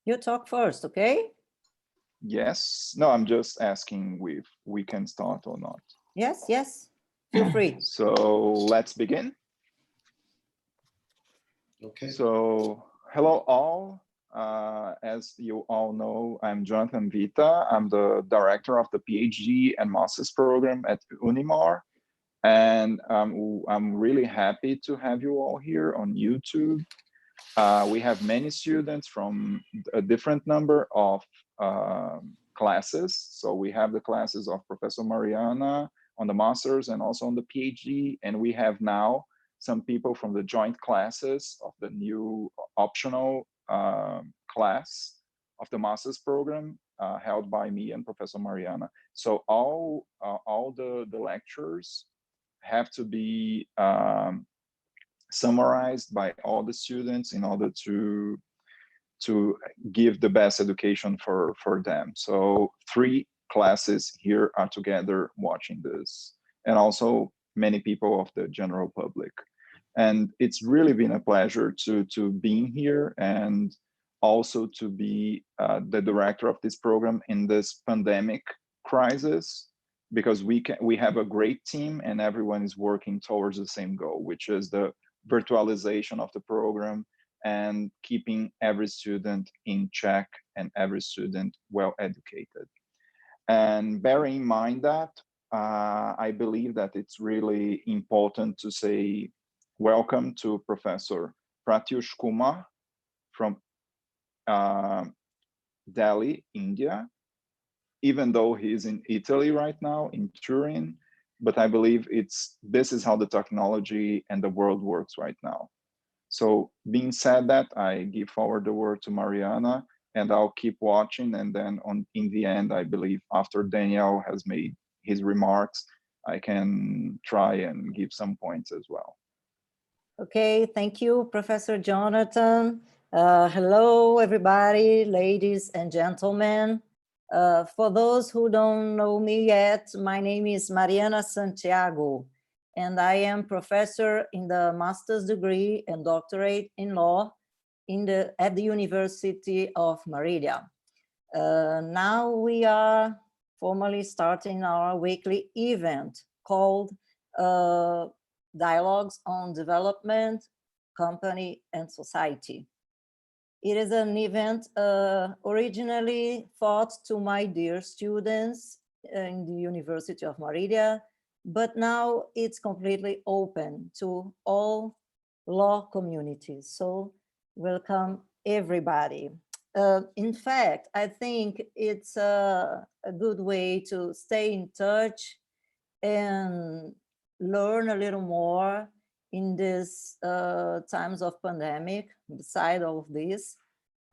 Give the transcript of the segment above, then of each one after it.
You talk first, okay? Yes. No, I'm just asking if we can start or not. Yes, yes. Feel free. So let's begin. Okay. So hello all. As you all know, I'm Jonathan Vita. I'm the director of the PhD and master's program at Unimar. And I'm really happy to have you all here on YouTube. We have many students from a different number of classes. So we have the classes of Professor Mariana on the master's and also on the PhD. And we have now some people from the joint classes of the new optional class of the master's program held by me and Professor Mariana. So all the lectures have to be summarized by all the students in order to give the best education for them. So 3 classes here are together watching this, and also many people of the general public. And it's really been a pleasure to being here and also to be the director of this program in this pandemic crisis, because we have a great team and everyone is working towards the same goal, which is the virtualization of the program and keeping every student in check and every student well educated. And bearing in mind that, I believe that it's really important to say welcome to Professor Pratyush Kumar from Delhi, India, even though he's in Italy right now, in Turin. But I believe this is how the technology and the world works right now. So being said that, I give forward the word to Mariana, and I'll keep watching. And then in the end, I believe after Daniel has made his remarks, I can try and give some points as well. Okay, thank you, Professor Jonathan. Hello, everybody, ladies and gentlemen. For those who don't know me yet, my name is Mariana Santiago, and I am professor in the master's degree and doctorate in law at the University of Marília. Now we are formally starting our weekly event called Dialogues on Development, Company and Society. It is an event originally thought to my dear students in the University of Marília, but now it's completely open to all law communities. So welcome everybody. In fact, I think it's a good way to stay in touch and learn a little more in these times of pandemic, beside all of this.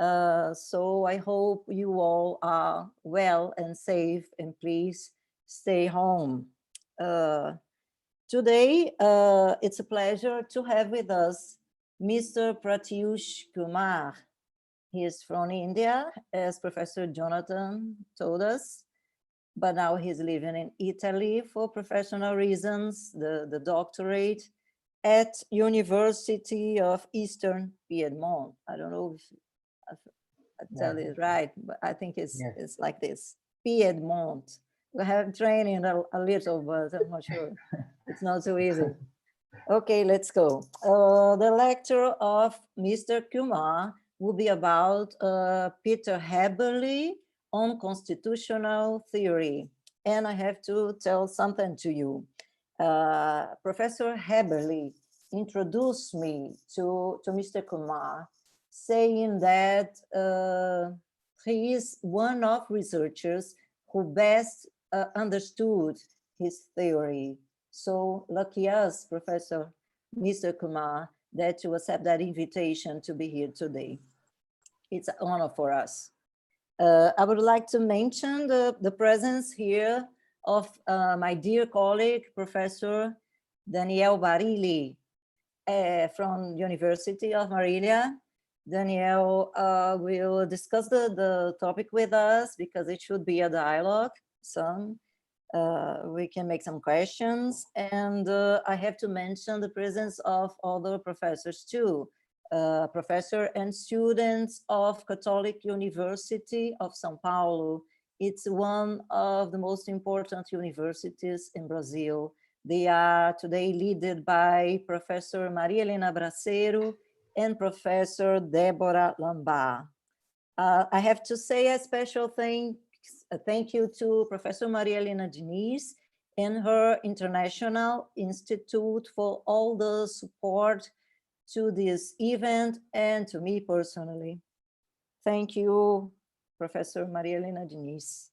So I hope you all are well and safe, and please stay home. Today, it's a pleasure to have with us Mr. Pratyush Kumar. He is from India, as Professor Jonathan told us, but now he's living in Italy for professional reasons, the doctorate at University of Eastern Piedmont. I don't know if I tell it right, but I think it's like this, Piedmont. We have training a little, but I'm not sure. It's not so easy. Okay, let's go. The lecture of Mr. Kumar will be about Peter Häberle on constitutional theory. And I have to tell something to you. Professor Häberle introduced me to Mr. Kumar, saying that he is one of researchers who best understood his theory. So lucky us, Professor Mr. Kumar, that you accept that invitation to be here today. It's an honor for us. I would like to mention the presence here of my dear colleague, Professor Daniel Barile from University of Marília. Daniel will discuss the topic with us because it should be a dialogue. We can make some questions, and I have to mention the presence of other professors too. professor and students of Catholic University of São Paulo. It's one of the most important universities in Brazil. They are today led by Professor Maria Helena Braceiro and Professor Débora Lambert. I have to say a special thank you to Professor Maria Helena Diniz and her International Institute for all the support to this event and to me personally. Thank you, Professor Maria Helena Diniz.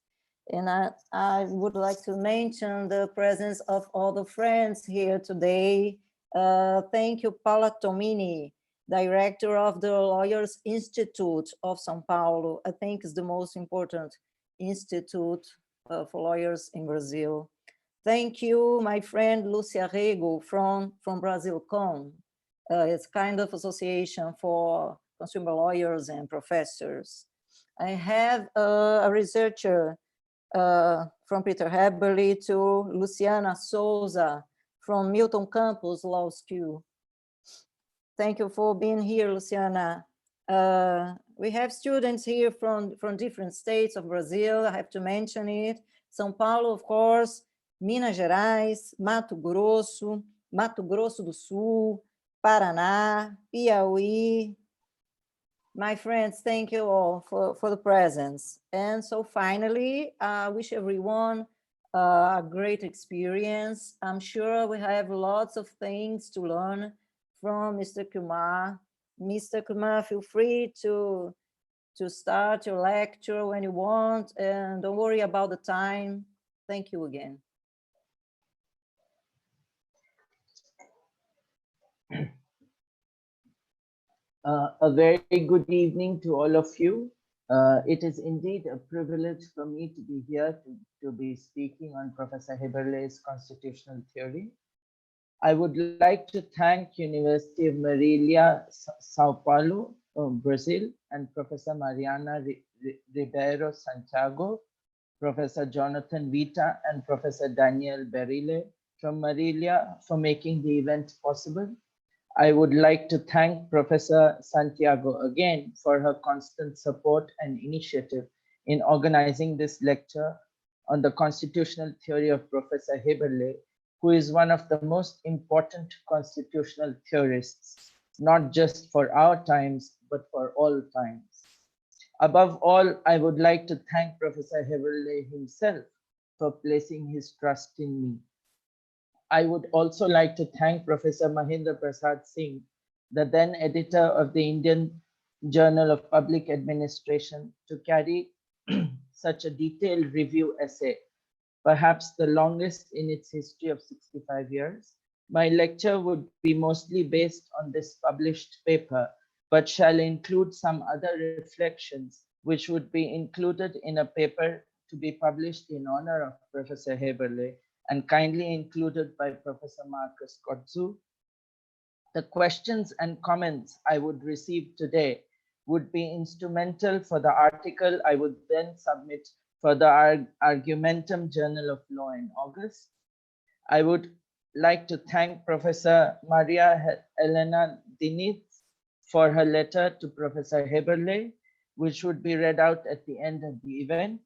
And I would like to mention the presence of all the friends here today. Thank you, Paula Tomini, Director of the Lawyers Institute of São Paulo. I think it's the most important institute for lawyers in Brazil. Thank you, my friend Lucia Rego from Brasilcom. It's kind of association for consumer lawyers and professors. I have a researcher from Peter Häberle to Luciana Souza from Milton Campos Law School. Thank you for being here, Luciana. We have students here from different states of Brazil. I have to mention it. São Paulo, of course, Minas Gerais, Mato Grosso do Sul, Paraná, Piauí. My friends, thank you all for the presence. And so finally, I wish everyone a great experience. I'm sure we have lots of things to learn from Mr. Kumar. Mr. Kumar, feel free to start your lecture when you want, and don't worry about the time. Thank you again. A very good evening to all of you. It is indeed a privilege for me to be here to be speaking on Professor Häberle's constitutional theory. I would like to thank University of Marília, São Paulo, Brazil, and Professor Mariana Ribeiro, Santiago, Professor Jonathan Vita, and Professor Daniel Barile from Marília for making the event possible. I would like to thank Professor Santiago again for her constant support and initiative in organizing this lecture on the constitutional theory of Professor Häberle, who is one of the most important constitutional theorists, not just for our times, but for all times. Above all, I would like to thank Professor Häberle himself for placing his trust in me. I would also like to thank Professor Mahendra Prasad Singh, the then editor of the Indian Journal of Public Administration, to carry such a detailed review essay, perhaps the longest in its history of 65 years. My lecture would be mostly based on this published paper, but shall include some other reflections which would be included in a paper to be published in honor of Professor Häberle and kindly included by Professor Marcus Kotzu. The questions and comments I would receive today would be instrumental for the article I would then submit for the Argumentum Journal of Law in August. I would like to thank Professor Maria Helena Diniz for her letter to Professor Häberle, which would be read out at the end of the event.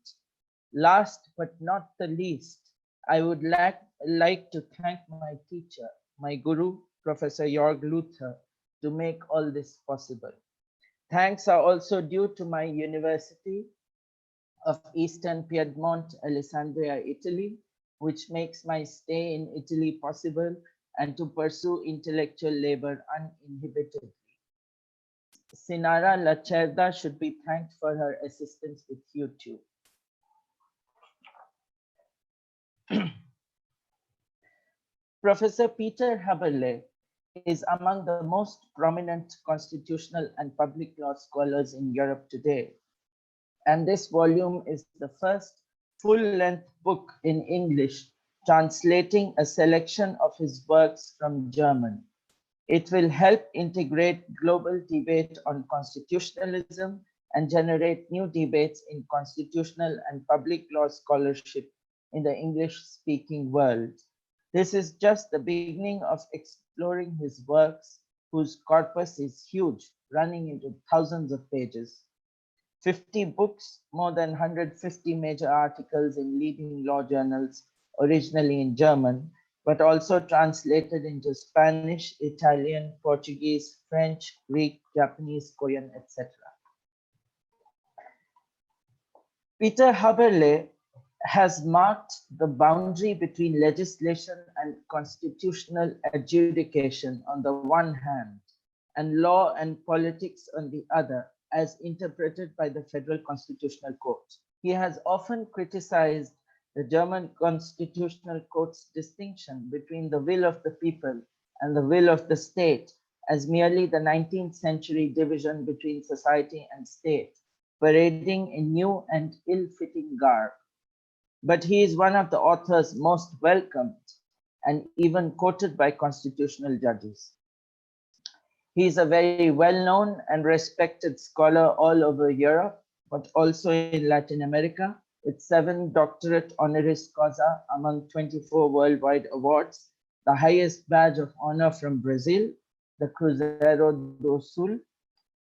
Last but not the least, I would like to thank my teacher, my guru, Professor Jörg Luther, to make all this possible. Thanks are also due to my University of Eastern Piedmont, Alessandria, Italy, which makes my stay in Italy possible and to pursue intellectual labor uninhibitedly. Sinara Lacerda should be thanked for her assistance with YouTube. Professor Peter Häberle is among the most prominent constitutional and public law scholars in Europe today. And this volume is the first full-length book in English, translating a selection of his works from German. It will help integrate global debate on constitutionalism and generate new debates in constitutional and public law scholarship in the English-speaking world. This is just the beginning of exploring his works whose corpus is huge, running into thousands of pages. 50 books, more than 150 major articles in leading law journals, originally in German, but also translated into Spanish, Italian, Portuguese, French, Greek, Japanese, Korean, etc. Peter Häberle has marked the boundary between legislation and constitutional adjudication on the one hand, and law and politics on the other, as interpreted by the Federal Constitutional Court. He has often criticized the German Constitutional Court's distinction between the will of the people and the will of the state as merely the 19th century division between society and state, parading in new and ill-fitting garb. But he is one of the authors most welcomed and even quoted by constitutional judges. He is a very well-known and respected scholar all over Europe, but also in Latin America, with 7 doctorate honoris causa among 24 worldwide awards, the highest badge of honor from Brazil, the Cruzeiro do Sul,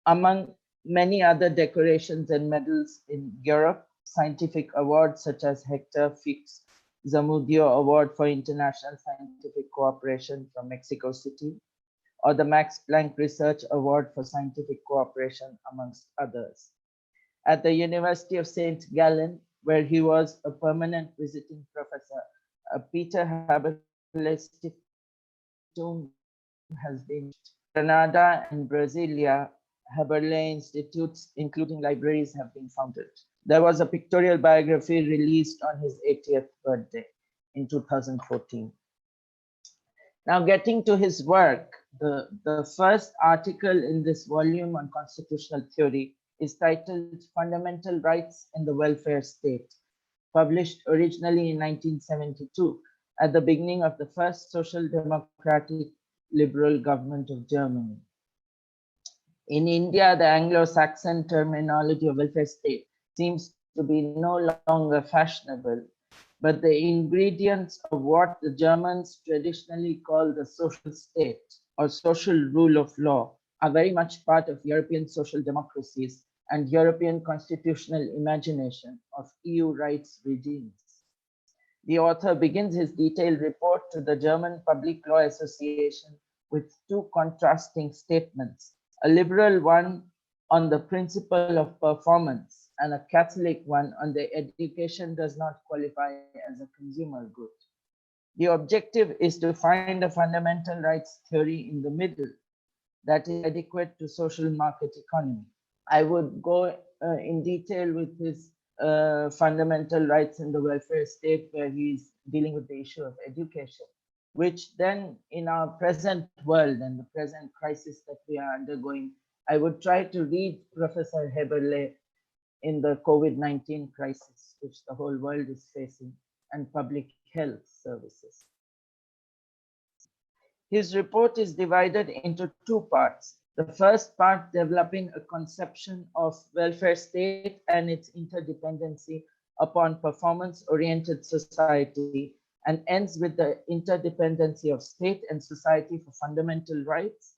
among many other decorations and medals in Europe, scientific awards such as Hector Fix Zamudio Award for International Scientific Cooperation from Mexico City, or the Max Planck Research Award for Scientific Cooperation, amongst others. At the University of St. Gallen, where he was a permanent visiting professor, Peter Häberle's tomb has been Granada and Brasilia. Häberle institutes, including libraries, have been founded. There was a pictorial biography released on his 80th birthday in 2014. Now, getting to his work, the first article in this volume on constitutional theory is titled Fundamental Rights in the Welfare State, published originally in 1972 at the beginning of the first social democratic liberal government of Germany. In India, the Anglo-Saxon terminology of welfare state seems to be no longer fashionable, but the ingredients of what the Germans traditionally call the social state or social rule of law are very much part of European social democracies and European constitutional imagination of EU rights regimes. The author begins his detailed report to the German Public Law Association with 2 contrasting statements, a liberal one on the principle of performance and a Catholic one on the education does not qualify as a consumer good. The objective is to find a fundamental rights theory in the middle that is adequate to social market economy. I would go in detail with his fundamental rights in the welfare state, where he's dealing with the issue of education, which then in our present world and the present crisis that we are undergoing, I would try to read Professor Häberle in the COVID-19 crisis, which the whole world is facing, and public health services. His report is divided into 2 parts. The first part developing a conception of welfare state and its interdependency upon performance-oriented society, and ends with the interdependency of state and society for fundamental rights,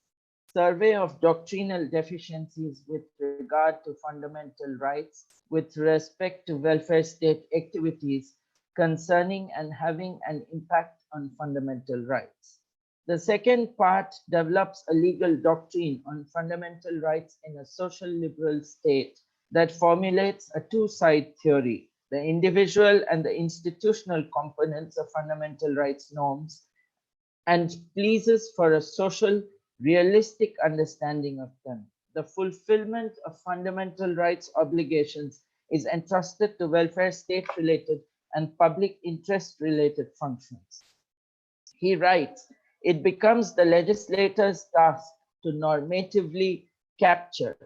survey of doctrinal deficiencies with regard to fundamental rights with respect to welfare state activities concerning and having an impact on fundamental rights. The second part develops a legal doctrine on fundamental rights in a social liberal state that formulates a 2-side theory, the individual and the institutional components of fundamental rights norms, and pleases for a social, realistic understanding of them. The fulfillment of fundamental rights obligations is entrusted to welfare state-related and public interest-related functions. He writes, it becomes the legislator's task to normatively capture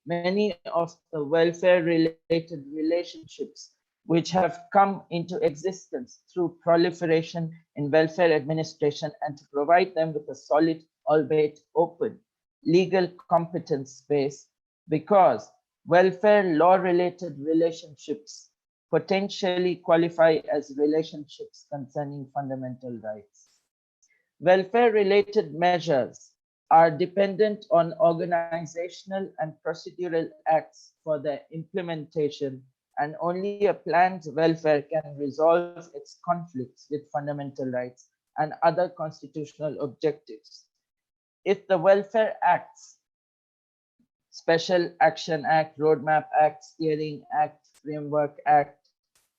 many of the welfare-related relationships which have come into existence through proliferation in welfare administration and to provide them with a solid, albeit open, legal competence space, because welfare law-related relationships potentially qualify as relationships concerning fundamental rights. Welfare-related measures are dependent on organizational and procedural acts for their implementation, and only a planned welfare can resolve its conflicts with fundamental rights and other constitutional objectives. If the Welfare Acts, Special Action Act, Roadmap Act, Steering Act, Framework Act,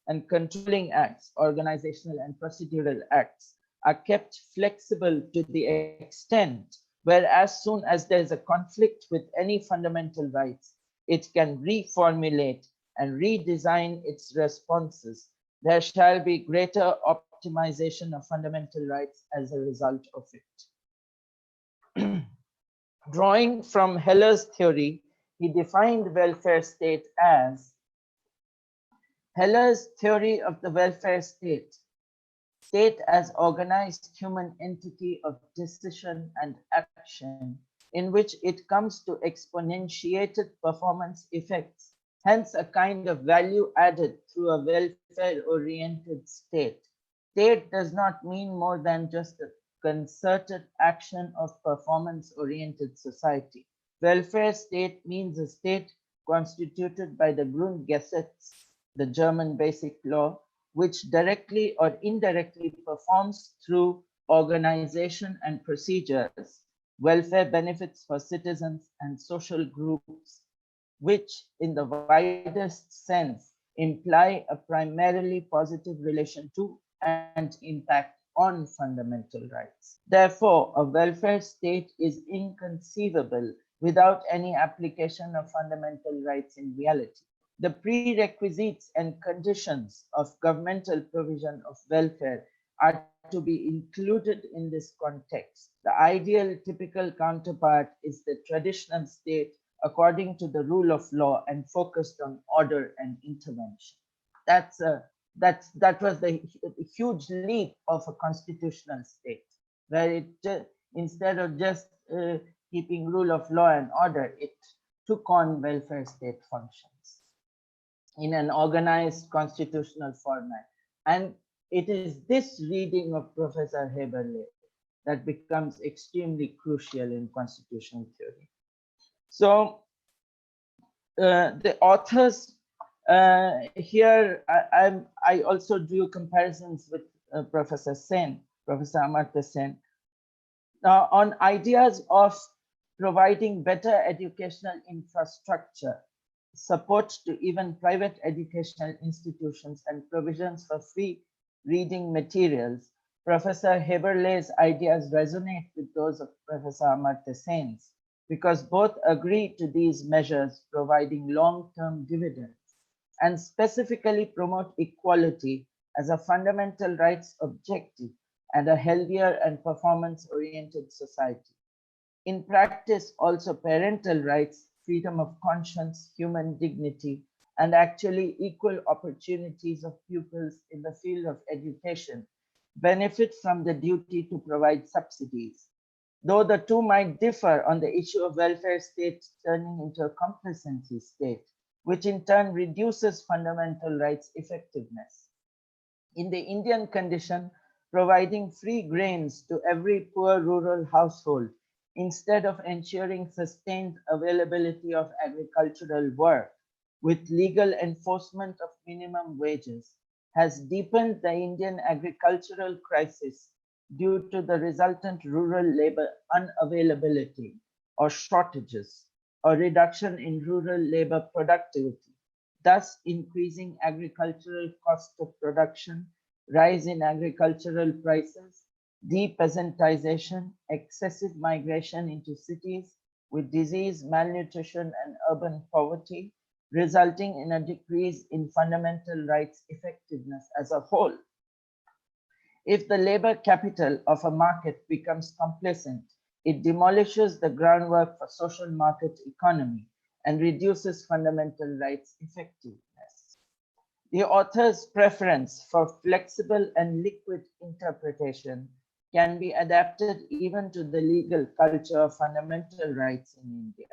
and Controlling Acts, organizational and procedural acts, are kept flexible to the extent where as soon as there is a conflict with any fundamental rights, it can reformulate and redesign its responses, there shall be greater optimization of fundamental rights as a result of it. Drawing from Heller's theory, he defined welfare state as Heller's theory of the welfare state as organized human entity of decision and action, in which it comes to exponentiated performance effects, hence a kind of value added through a welfare-oriented state. State does not mean more than just a concerted action of performance-oriented society. Welfare state means a state constituted by the Grundgesetz, the German basic law, which directly or indirectly performs through organization and procedures welfare benefits for citizens and social groups, which in the widest sense imply a primarily positive relation to and impact on fundamental rights. Therefore, a welfare state is inconceivable without any application of fundamental rights in reality. The prerequisites and conditions of governmental provision of welfare are to be included in this context. The ideal typical counterpart is the traditional state according to the rule of law and focused on order and intervention. That was the huge leap of a constitutional state, where it instead of just keeping rule of law and order, it took on welfare state functions in an organized constitutional format. And it is this reading of Professor Häberle that becomes extremely crucial in constitutional theory. So the authors here, I also drew comparisons with Professor Amartya Sen, on ideas of providing better educational infrastructure, support to even private educational institutions, and provisions for free reading materials. Professor Häberle's ideas resonate with those of Professor Amartya Sen's, because both agree to these measures providing long-term dividends and specifically promote equality as a fundamental rights objective and a healthier and performance-oriented society. In practice, also parental rights, freedom of conscience, human dignity, and actually equal opportunities of pupils in the field of education benefit from the duty to provide subsidies. Though the two might differ on the issue of welfare states turning into a complacency state, which in turn reduces fundamental rights effectiveness. In the Indian condition, providing free grains to every poor rural household instead of ensuring sustained availability of agricultural work with legal enforcement of minimum wages has deepened the Indian agricultural crisis due to the resultant rural labor unavailability or shortages or reduction in rural labor productivity, thus increasing agricultural cost of production, rise in agricultural prices, depeasantization, excessive migration into cities with disease, malnutrition, and urban poverty, resulting in a decrease in fundamental rights effectiveness as a whole. If the labor capital of a market becomes complacent, it demolishes the groundwork for social market economy and reduces fundamental rights effectiveness. The author's preference for flexible and liquid interpretation can be adapted even to the legal culture of fundamental rights in India.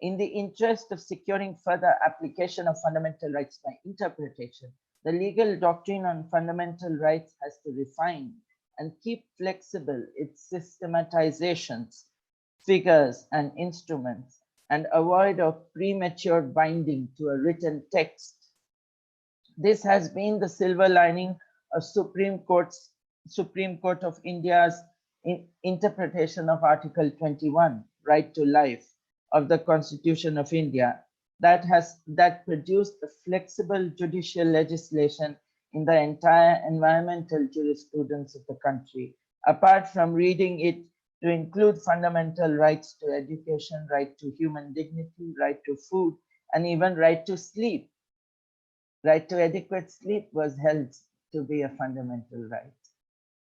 In the interest of securing further application of fundamental rights by interpretation, the legal doctrine on fundamental rights has to refine and keep flexible its systematizations figures, and instruments, and avoid of premature binding to a written text. This has been the silver lining of Supreme Court of India's interpretation of Article 21, right to life, of the Constitution of India, that produced a flexible judicial legislation in the entire environmental jurisprudence of the country, apart from reading it to include fundamental rights to education, right to human dignity, right to food, and even right to sleep. Right to adequate sleep was held to be a fundamental right.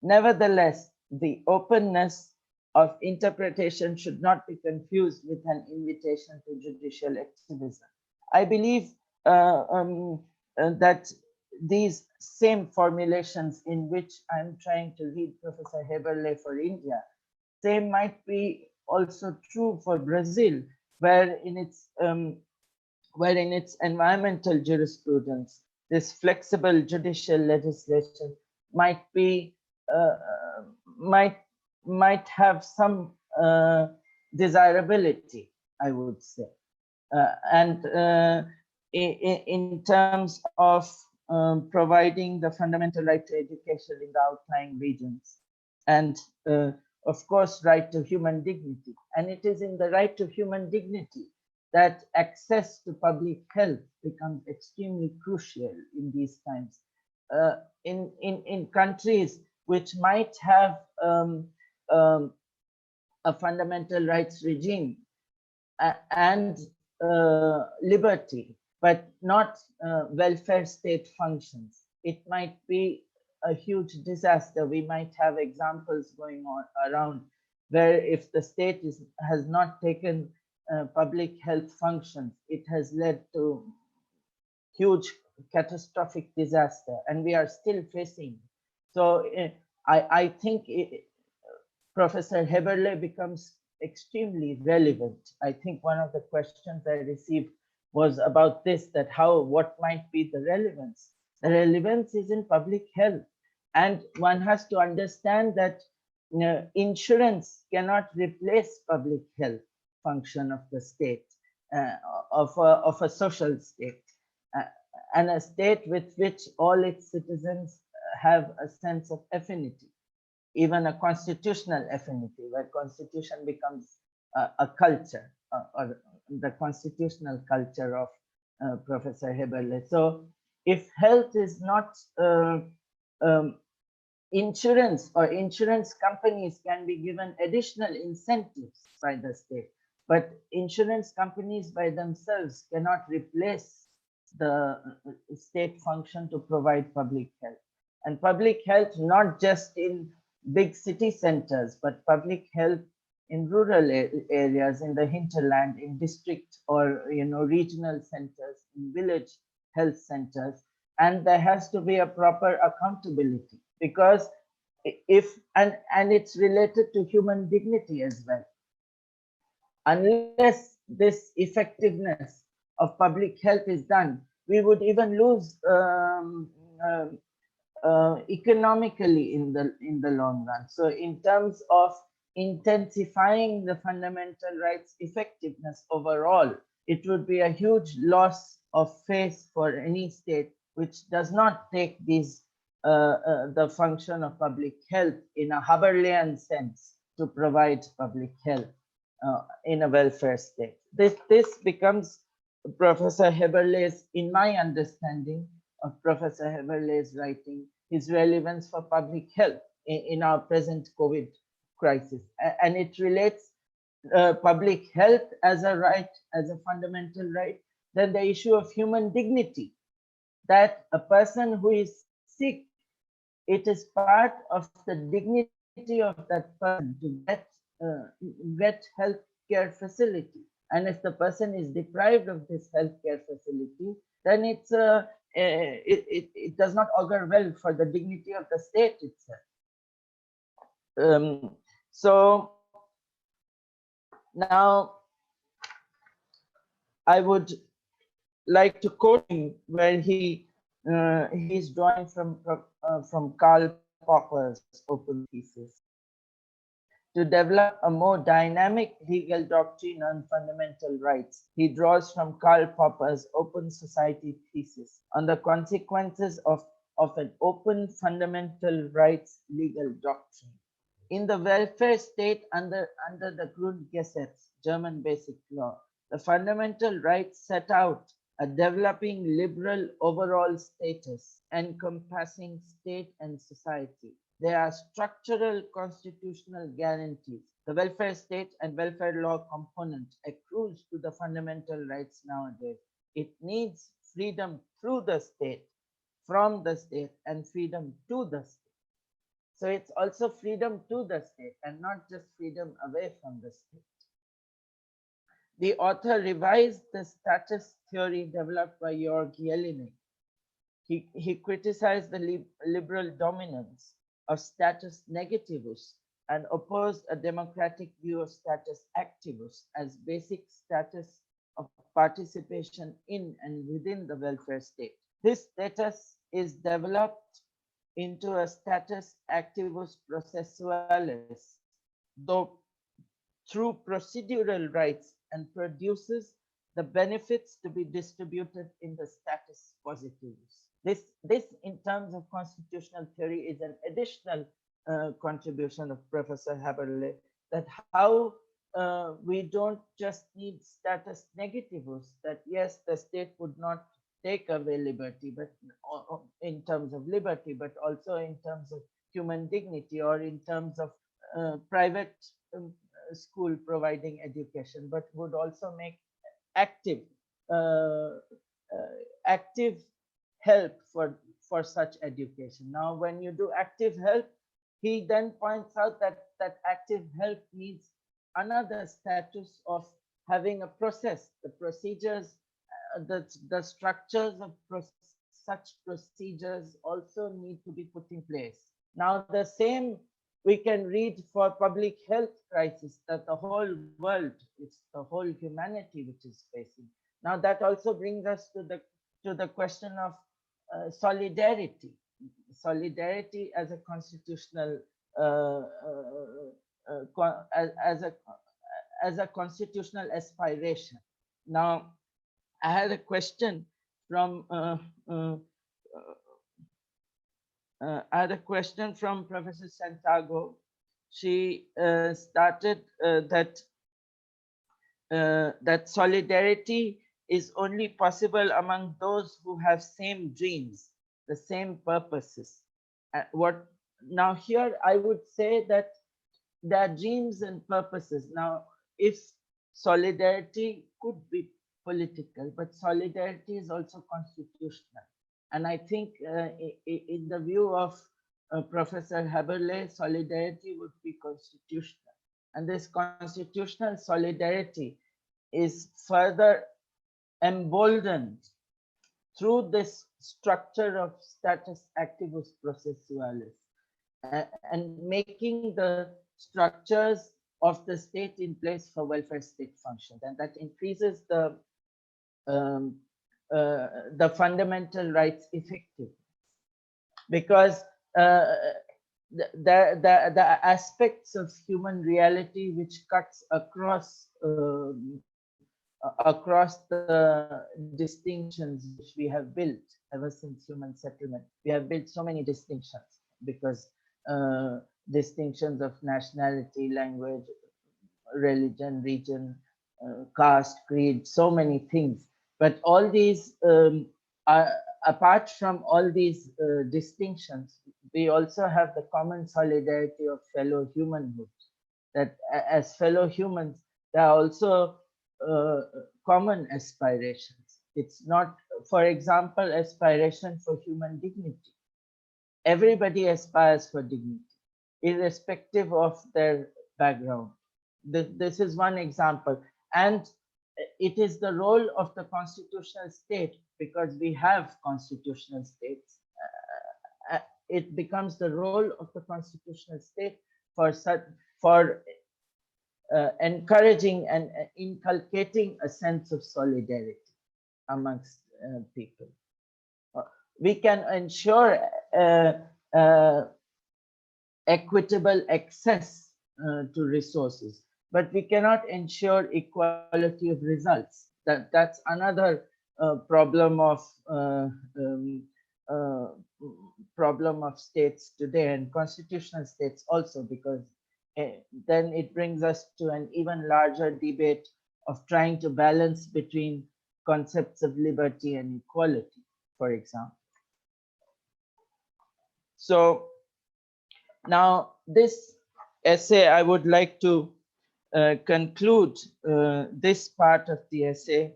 Nevertheless, the openness of interpretation should not be confused with an invitation to judicial activism. I believe that these same formulations in which I'm trying to read Professor Häberle for India, same might be also true for Brazil, where in its environmental jurisprudence, this flexible judicial legislation might be might have some desirability, I would say, and in terms of providing the fundamental right to education in the outlying regions, and of course, right to human dignity. And it is in the right to human dignity that access to public health becomes extremely crucial in these times. In countries which might have a fundamental rights regime and liberty, but not welfare state functions, it might be a huge disaster. We might have examples going on around where if the state has not taken public health functions, it has led to huge catastrophic disaster, and we are still facing. So I think Professor Häberle becomes extremely relevant. I think one of the questions I received was about this, that what might be the relevance? The relevance is in public health, and one has to understand that insurance cannot replace public health function of the state, of a social state, and a state with which all its citizens have a sense of affinity, even a constitutional affinity, where constitution becomes a culture, or the constitutional culture of Professor Häberle. So if health is not insurance, or insurance companies can be given additional incentives by the state, but insurance companies by themselves cannot replace the state function to provide public health. And public health, not just in big city centers, but public health in rural areas, in the hinterland, in district or regional centers, in village health centers. And there has to be a proper accountability, because and it's related to human dignity as well. Unless this effectiveness of public health is done, we would even lose economically in the long run. So in terms of intensifying the fundamental rights effectiveness overall, it would be a huge loss of face for any state which does not take these the function of public health in a Häberlean sense to provide public health in a welfare state. This becomes Professor Häberle's, in my understanding of Professor Häberle's writing, his relevance for public health in our present COVID crisis. And it relates public health as a right, as a fundamental right, then the issue of human dignity, that a person who is sick, it is part of the dignity of that person to get health care facility. And if the person is deprived of this healthcare facility, then it does not augur well for the dignity of the state itself. So now I would like to quote him where he's drawing from Karl Popper's open thesis. To develop a more dynamic legal doctrine on fundamental rights, he draws from Karl Popper's Open Society thesis on the consequences of an open fundamental rights legal doctrine. In the welfare state under the Grundgesetz, German basic law, the fundamental rights set out a developing liberal overall status encompassing state and society. There are structural constitutional guarantees. The welfare state and welfare law component accrues to the fundamental rights nowadays. It needs freedom through the state, from the state, and freedom to the state. So it's also freedom to the state and not just freedom away from the state. The author revised the status theory developed by Georg Jelinek. He criticized the liberal dominance of status negativus and opposed a democratic view of status activus as basic status of participation in and within the welfare state. This status is developed into a status activus processualis, though through procedural rights, and produces the benefits to be distributed in the status positivus. This in terms of constitutional theory is an additional contribution of Professor Häberle, that how we don't just need status negativus, that yes, the state would not take away liberty, but in terms of liberty, but also in terms of human dignity, or in terms of private school providing education, but would also make active help for such education. Now, when you do active help, he then points out that active help needs another status of having a process. The procedures, the structures of such procedures also need to be put in place. Now, the same we can read for public health crisis that the whole world, it's the whole humanity which is facing. Now, that also brings us to the question of solidarity. Solidarity as a constitutional as a constitutional aspiration. Now, I had a question from Professor Santiago. She started that solidarity is only possible among those who have same dreams, the same purposes. Now here I would say that there are dreams and purposes. Now, if solidarity could be political, but solidarity is also constitutional. And I think in the view of Professor Häberle, solidarity would be constitutional. And this constitutional solidarity is further emboldened through this structure of status activus processualis, and making the structures of the state in place for welfare state functions, and that increases the fundamental rights effectiveness, because the aspects of human reality which cuts across the distinctions which we have built ever since human settlement. We have built so many distinctions, because distinctions of nationality, language, religion, region, caste, creed, so many things. But all these, apart from all these distinctions, we also have the common solidarity of fellow humanhood, that as fellow humans, there are also common aspirations. It's not, for example, aspiration for human dignity. Everybody aspires for dignity, irrespective of their background. This is one example. And it is the role of the constitutional state, because we have constitutional states. It becomes the role of the constitutional state for encouraging and inculcating a sense of solidarity amongst people. We can ensure equitable access to resources, but we cannot ensure equality of results. That's another problem of states today, and constitutional states also, because then it brings us to an even larger debate of trying to balance between concepts of liberty and equality, for example. So now this essay, I would like to conclude this part of the essay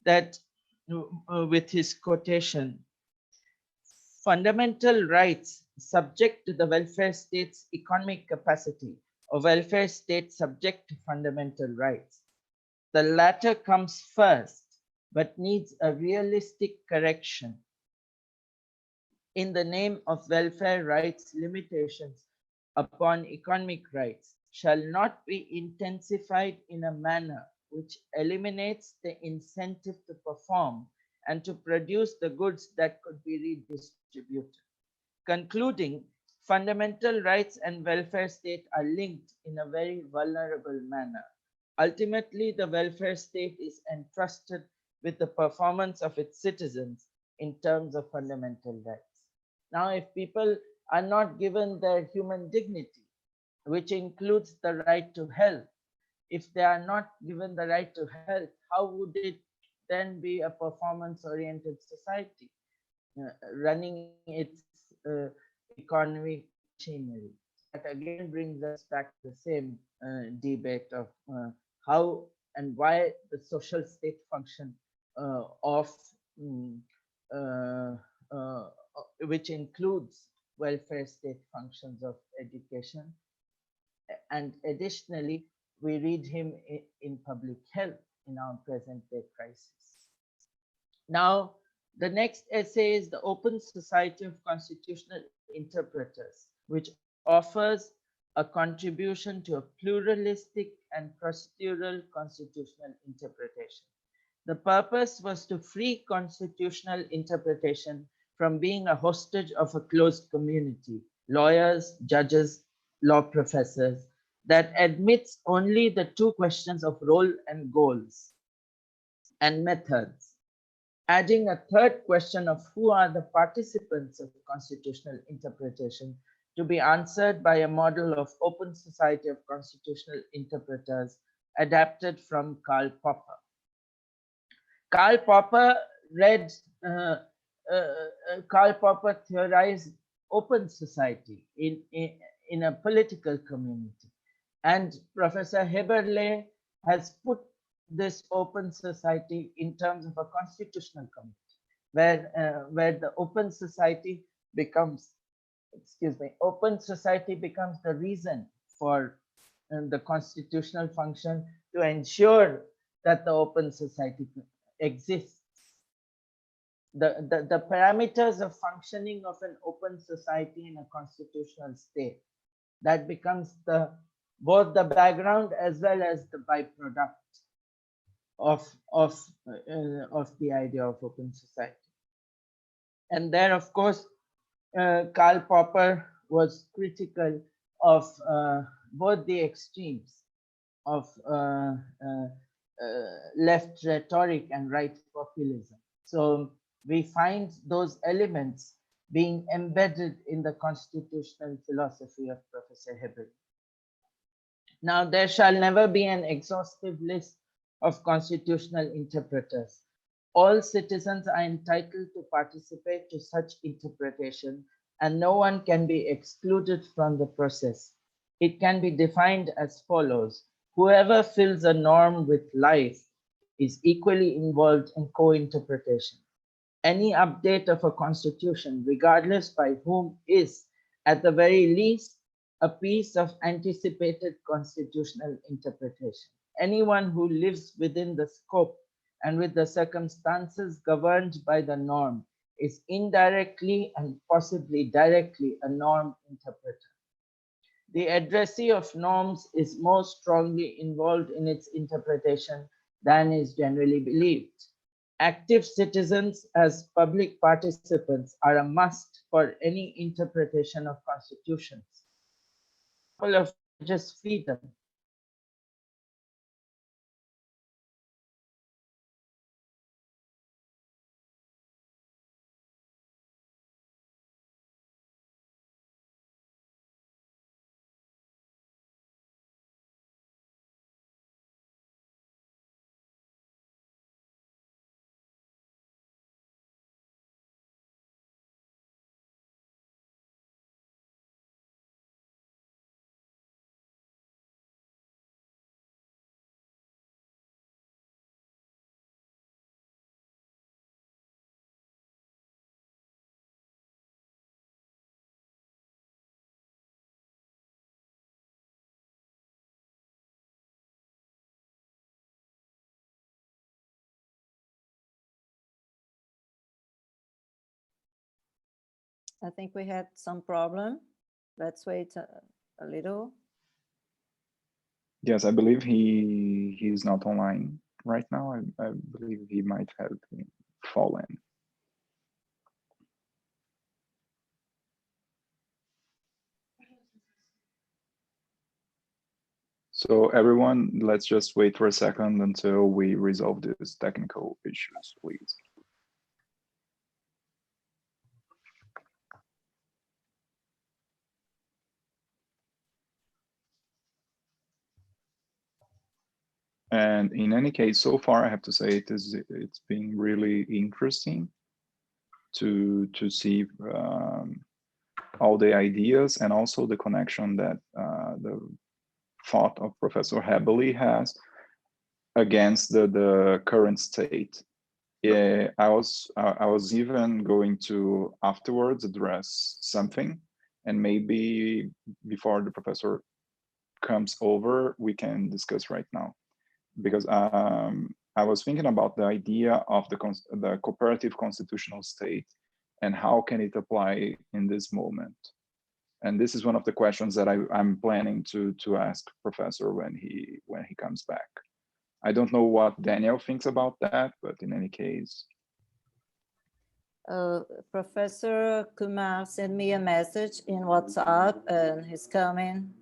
that with his quotation: fundamental rights subject to the welfare state's economic capacity, or welfare state subject to fundamental rights. The latter comes first, but needs a realistic correction. In the name of welfare rights, limitations upon economic rights shall not be intensified in a manner which eliminates the incentive to perform and to produce the goods that could be redistributed. Concluding, fundamental rights and welfare state are linked in a very vulnerable manner. Ultimately, the welfare state is entrusted with the performance of its citizens in terms of fundamental rights. Now, if people are not given their human dignity, which includes the right to health, if they are not given the right to health, how would it then be a performance-oriented society running its economic machinery? That again brings us back to the same debate of how and why the social state function of which includes welfare state functions of education. And additionally, we read him in public health in our present day crisis. Now, the next essay is the Open Society of Constitutional Interpreters, which offers a contribution to a pluralistic and procedural constitutional interpretation. The purpose was to free constitutional interpretation from being a hostage of a closed community, lawyers, judges, law professors, that admits only the two questions of role and goals and methods, adding a third question of who are the participants of constitutional interpretation to be answered by a model of Open Society of Constitutional Interpreters adapted from Karl Popper. Karl Popper theorized open society in a political community. And Professor Häberle has put this open society in terms of a constitutional community, where the open society becomes, open society becomes the reason for the constitutional function to ensure that the open society exists. The parameters of functioning of an open society in a constitutional state, that becomes both the background as well as the byproduct of the idea of open society. And there, of course, Karl Popper was critical of both the extremes of left rhetoric and right populism. So we find those elements being embedded in the constitutional philosophy of Professor Häberle. Now, there shall never be an exhaustive list of constitutional interpreters. All citizens are entitled to participate to such interpretation, and no one can be excluded from the process. It can be defined as follows: whoever fills a norm with life is equally involved in co-interpretation. Any update of a constitution, regardless by whom, is, at the very least, a piece of anticipated constitutional interpretation. Anyone who lives within the scope and with the circumstances governed by the norm is indirectly and possibly directly a norm interpreter. The addressee of norms is more strongly involved in its interpretation than is generally believed. Active citizens as public participants are a must for any interpretation of constitutions. A couple of religious freedom. I think we had some problem. Let's wait a little. Yes, I believe he's not online right now. I believe he might have fallen. So everyone, let's just wait for a second until we resolve these technical issues, please. And in any case, so far, I have to say it's been really interesting to see all the ideas and also the connection that the thought of Professor Häberle has against the current state. Yeah, I was even going to afterwards address something, and maybe before the professor comes over, we can discuss right now, because I was thinking about the idea of the cooperative constitutional state and how can it apply in this moment. And this is one of the questions that I'm planning to ask Professor when he comes back. I don't know what Daniel thinks about that, but in any case. Professor Kumar sent me a message in WhatsApp and he's coming.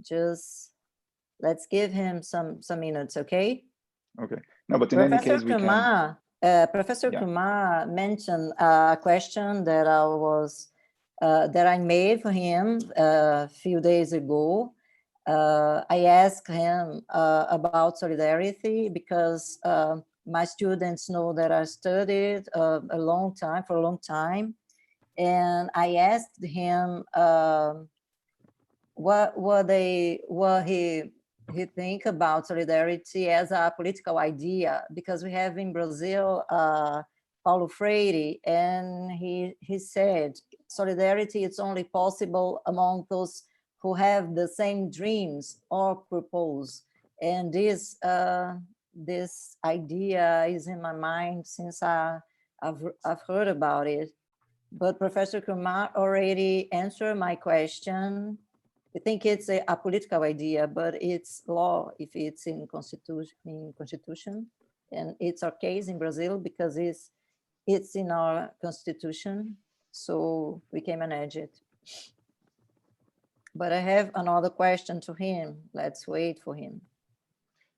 Just let's give him some minutes, okay? Okay. No, but in any case, we can. Professor Kumar mentioned a question that I made for him a few days ago. I asked him about solidarity because my students know that I studied for a long time, and I asked him what he think about solidarity as a political idea, because we have in Brazil Paulo Freire, and he said solidarity is only possible among those who have the same dreams or purpose. And this idea is in my mind since I've heard about it. But Professor Kumar already answered my question. I think it's a political idea, but it's law if it's in constitution, and it's our case in Brazil because it's in our constitution, so we can manage it. But I have another question to him. Let's wait for him.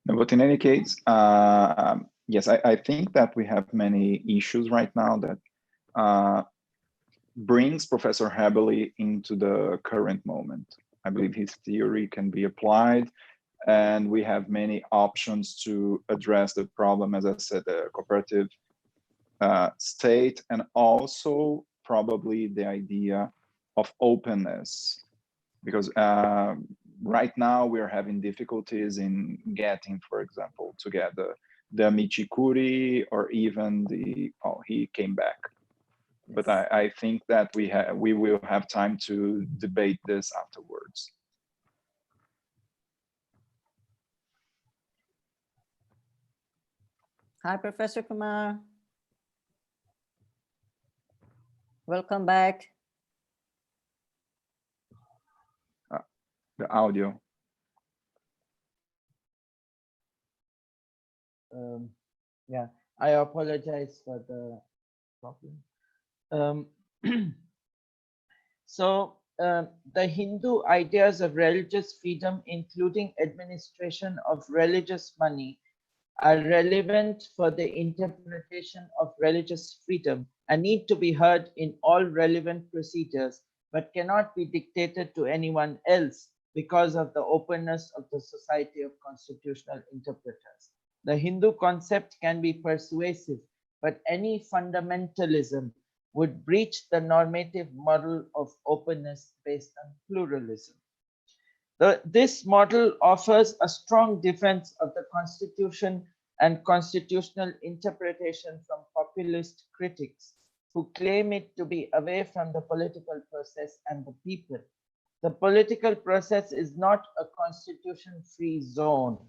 No, but in any case, yes, I think that we have many issues right now that brings Professor Häberle into the current moment. I believe his theory can be applied, and we have many options to address the problem, as I said, the cooperative state, and also probably the idea of openness, because right now we're having difficulties in getting, for example, together the Michikuri or even he came back. But I think that we will have time to debate this afterwards. Hi, Professor Kumar. Welcome back. The audio. Yeah, I apologize for the problem. So the Hindu ideas of religious freedom, including administration of religious money, are relevant for the interpretation of religious freedom and need to be heard in all relevant procedures, but cannot be dictated to anyone else because of the openness of the Society of Constitutional Interpreters. The Hindu concept can be persuasive, but any fundamentalism would breach the normative model of openness based on pluralism. This model offers a strong defense of the Constitution and constitutional interpretation from populist critics who claim it to be away from the political process and the people. The political process is not a constitution-free zone.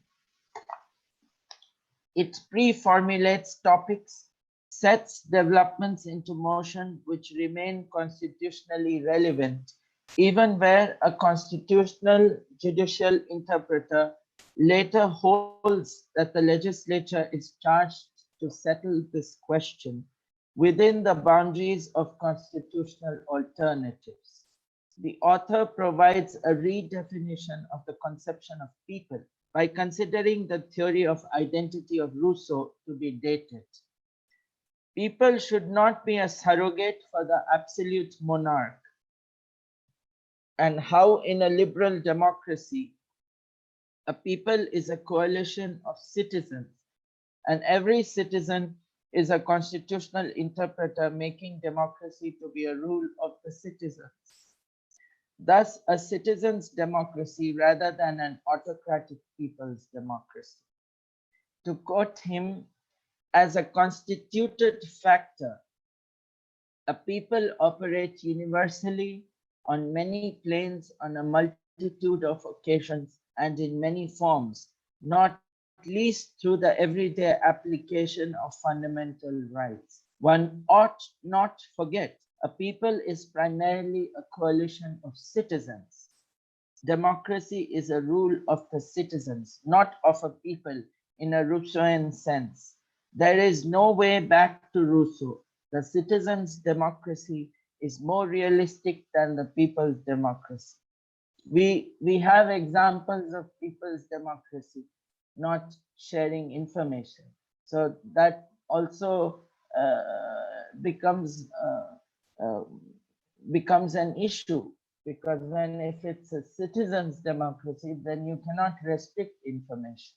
It pre-formulates topics, sets developments into motion which remain constitutionally relevant, even where a constitutional judicial interpreter later holds that the legislature is charged to settle this question within the boundaries of constitutional alternatives. The author provides a redefinition of the conception of people by considering the theory of identity of Rousseau to be dated. People should not be a surrogate for the absolute monarch, and how in a liberal democracy, a people is a coalition of citizens, and every citizen is a constitutional interpreter making democracy to be a rule of the citizens. Thus, a citizen's democracy rather than an autocratic people's democracy. To quote him, as a constituted factor, a people operate universally on many planes on a multitude of occasions and in many forms, not least through the everyday application of fundamental rights. One ought not forget, a people is primarily a coalition of citizens. Democracy is a rule of the citizens, not of a people in a Rousseauian sense. There is no way back to Rousseau. The citizens' democracy is more realistic than the people's democracy. We have examples of people's democracy not sharing information. So that also becomes an issue, because if it's a citizens' democracy, then you cannot restrict information.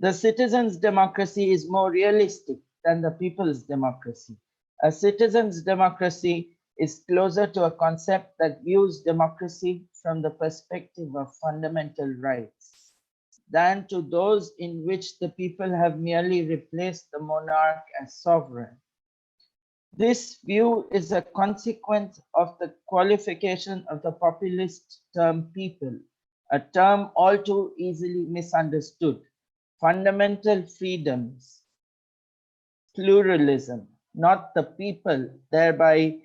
The citizens' democracy is more realistic than the people's democracy. A citizens' democracy is closer to a concept that views democracy from the perspective of fundamental rights than to those in which the people have merely replaced the monarch as sovereign. This view is a consequence of the qualification of the populist term people, a term all too easily misunderstood. Fundamental freedoms, pluralism, not the people, thereby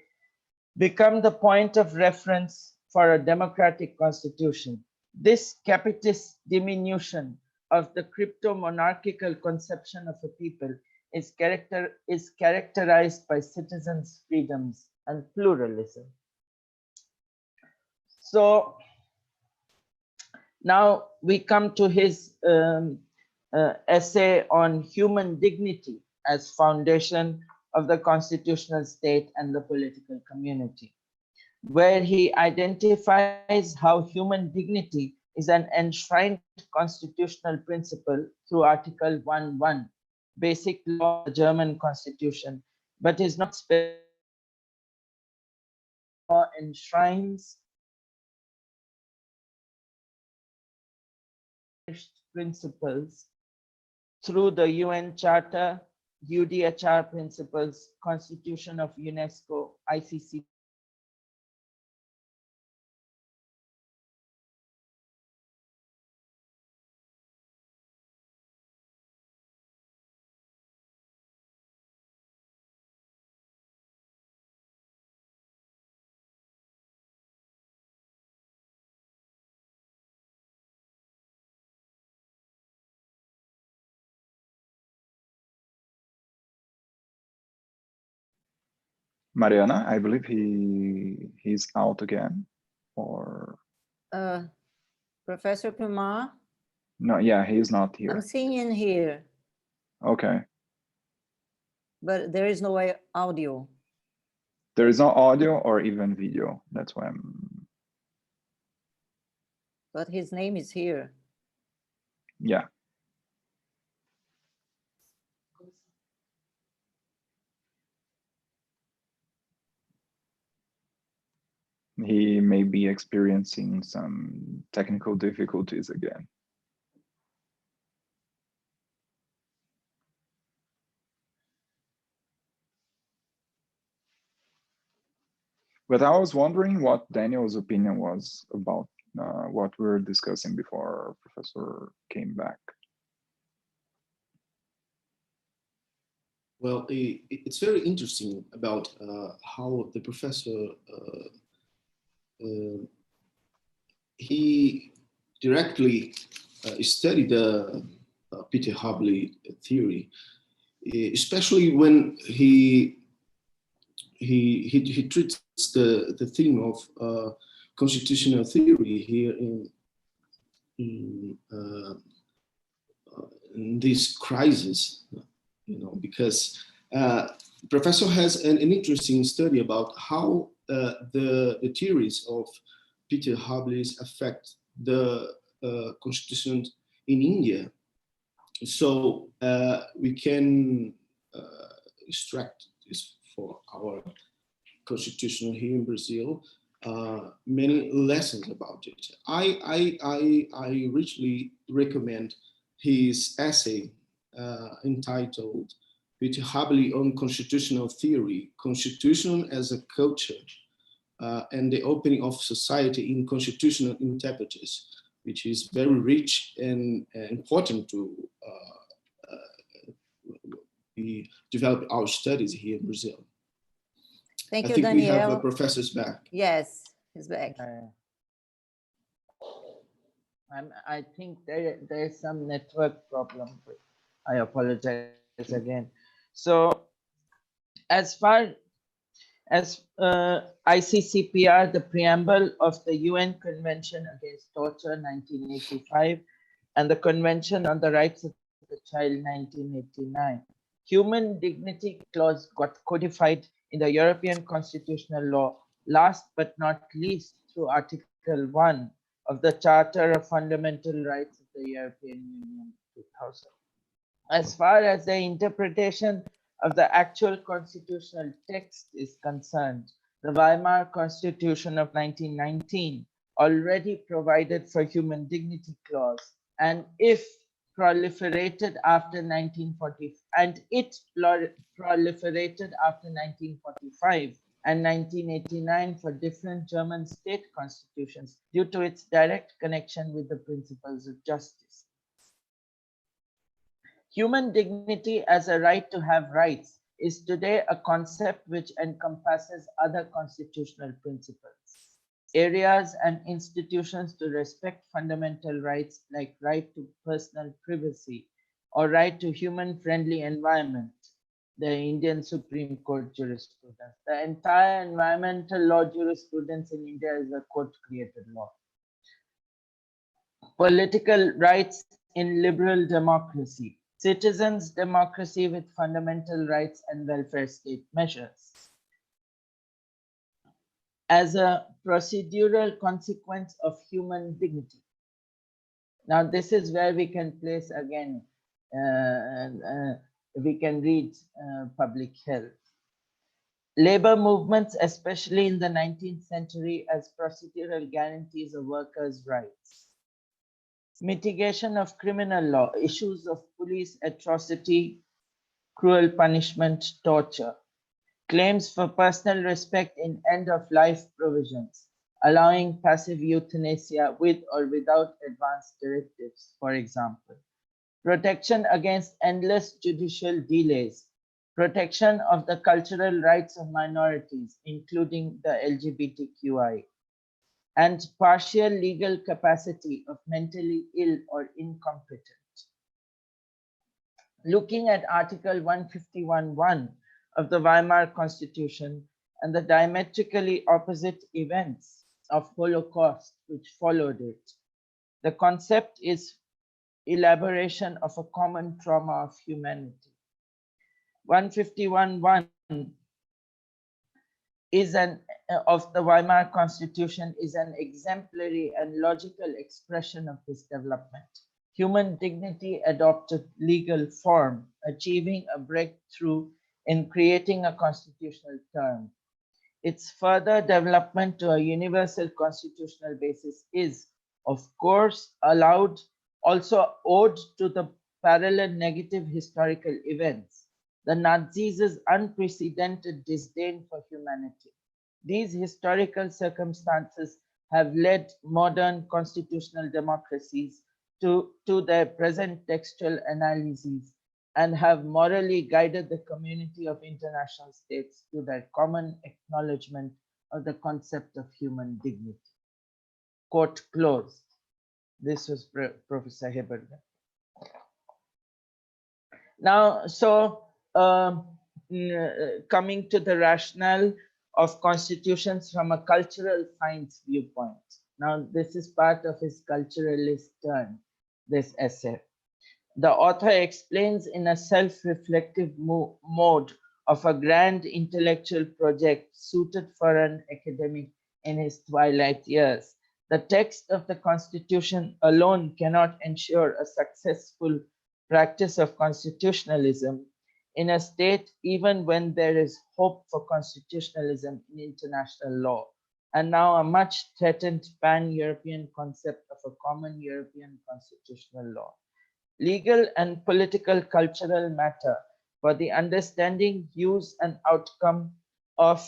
become the point of reference for a democratic constitution. This capitist diminution of the crypto-monarchical conception of a people is characterized by citizens' freedoms and pluralism. So now we come to his essay on human dignity as foundation of the constitutional state and the political community, where he identifies how human dignity is an enshrined constitutional principle through Article 1.1, basic law of the German Constitution, but is not specified. Law enshrines principles through the UN Charter, UDHR principles, Constitution of UNESCO, ICC. Mariana, I believe he's out again, or Professor Kumar? no, yeah, he's not I'm here. seeing in here, Okay. but there is no audio. There is no audio or even video. That's why I'm, But his name is here. yeah. He may be experiencing some technical difficulties again. But I was wondering what Daniel's opinion was about what we were discussing before Professor came back. Well, it's very interesting about how the professor he directly studied the Peter Häberle theory, especially when he treats the theme of constitutional theory here in this crisis, you know, because professor has an interesting study about how the theories of Peter Häberle affect the constitution in India. So we can extract this for our constitution here in Brazil, many lessons about it. I richly recommend his essay entitled Peter Häberle on Constitutional Theory, Constitution as a Culture, and the Opening of Society in Constitutional Interpreters, which is very rich and important to we develop our studies here in Brazil. Thank I you, think Daniel. we have a professor's back. Yes, he's back. I think there is some network problem. I apologize again. So as far as ICCPR, the preamble of the UN Convention Against Torture 1985 and the Convention on the Rights of the Child 1989, human dignity clause got codified in the European constitutional law, last but not least through Article 1 of the Charter of Fundamental Rights of the European Union 2000. As far as the interpretation of the actual constitutional text is concerned, the Weimar Constitution of 1919 already provided for human dignity clause, and if proliferated after 1940, and it proliferated after 1945 and 1989 for different German state constitutions due to its direct connection with the principles of justice. Human dignity as a right to have rights is today a concept which encompasses other constitutional principles, areas and institutions to respect fundamental rights like right to personal privacy or right to human-friendly environment, the Indian Supreme Court jurisprudence. The entire environmental law jurisprudence in India is a court-created law. Political rights in liberal democracy, citizens' democracy with fundamental rights and welfare state measures. As a procedural consequence of human dignity. Now, this is where we can place again, we can read public health. Labor movements, especially in the 19th century, as procedural guarantees of workers' rights. Mitigation of criminal law, issues of police atrocity, cruel punishment, torture. Claims for personal respect in end-of-life provisions, allowing passive euthanasia with or without advance directives, for example. Protection against endless judicial delays. Protection of the cultural rights of minorities, including the LGBTQI. And partial legal capacity of mentally ill or incompetent. Looking at Article 151.1 of the Weimar Constitution, and the diametrically opposite events of Holocaust which followed it. The concept is elaboration of a common trauma of humanity. 151.1 is of the Weimar Constitution is an exemplary and logical expression of this development. Human dignity adopted legal form, achieving a breakthrough in creating a constitutional term. Its further development to a universal constitutional basis is, of course, also owed to the parallel negative historical events, the Nazis' unprecedented disdain for humanity. These historical circumstances have led modern constitutional democracies to their present textual analyses and have morally guided the community of international states to their common acknowledgement of the concept of human dignity. Quote closed. This was Professor Häberle. Now, coming to the rationale of constitutions from a cultural science viewpoint. Now, this is part of his culturalist turn, this essay. The author explains in a self-reflective mode of a grand intellectual project suited for an academic in his twilight years. The text of the Constitution alone cannot ensure a successful practice of constitutionalism in a state, even when there is hope for constitutionalism in international law, and now a much threatened pan-European concept of a common European constitutional law. Legal and political cultural matter for the understanding, use, and outcome of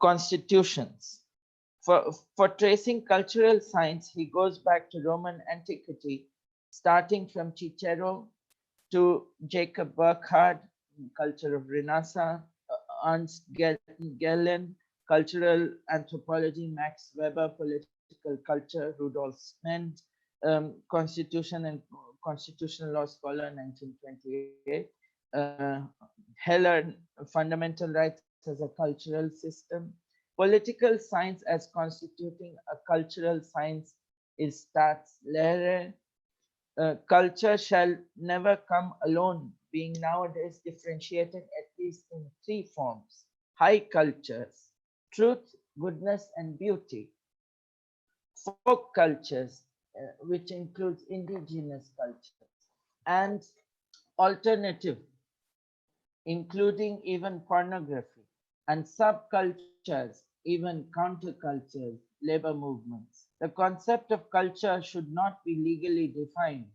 constitutions. For tracing cultural science, he goes back to Roman antiquity, starting from Cicero to Jacob Burckhardt, Culture of Renaissance, Ernst Gehlen, Cultural Anthropology, Max Weber, Political Culture, Rudolf Sment, Constitution and Constitutional Law Scholar, 1928, Heller, Fundamental Rights as a Cultural System, Political Science as constituting a cultural science is Staatslehre. Culture shall never come alone, being nowadays differentiated at least in three forms: high cultures, truth, goodness, and beauty; folk cultures, which includes indigenous cultures; and alternative, including even pornography; and subcultures, even countercultures, labor movements. The concept of culture should not be legally defined,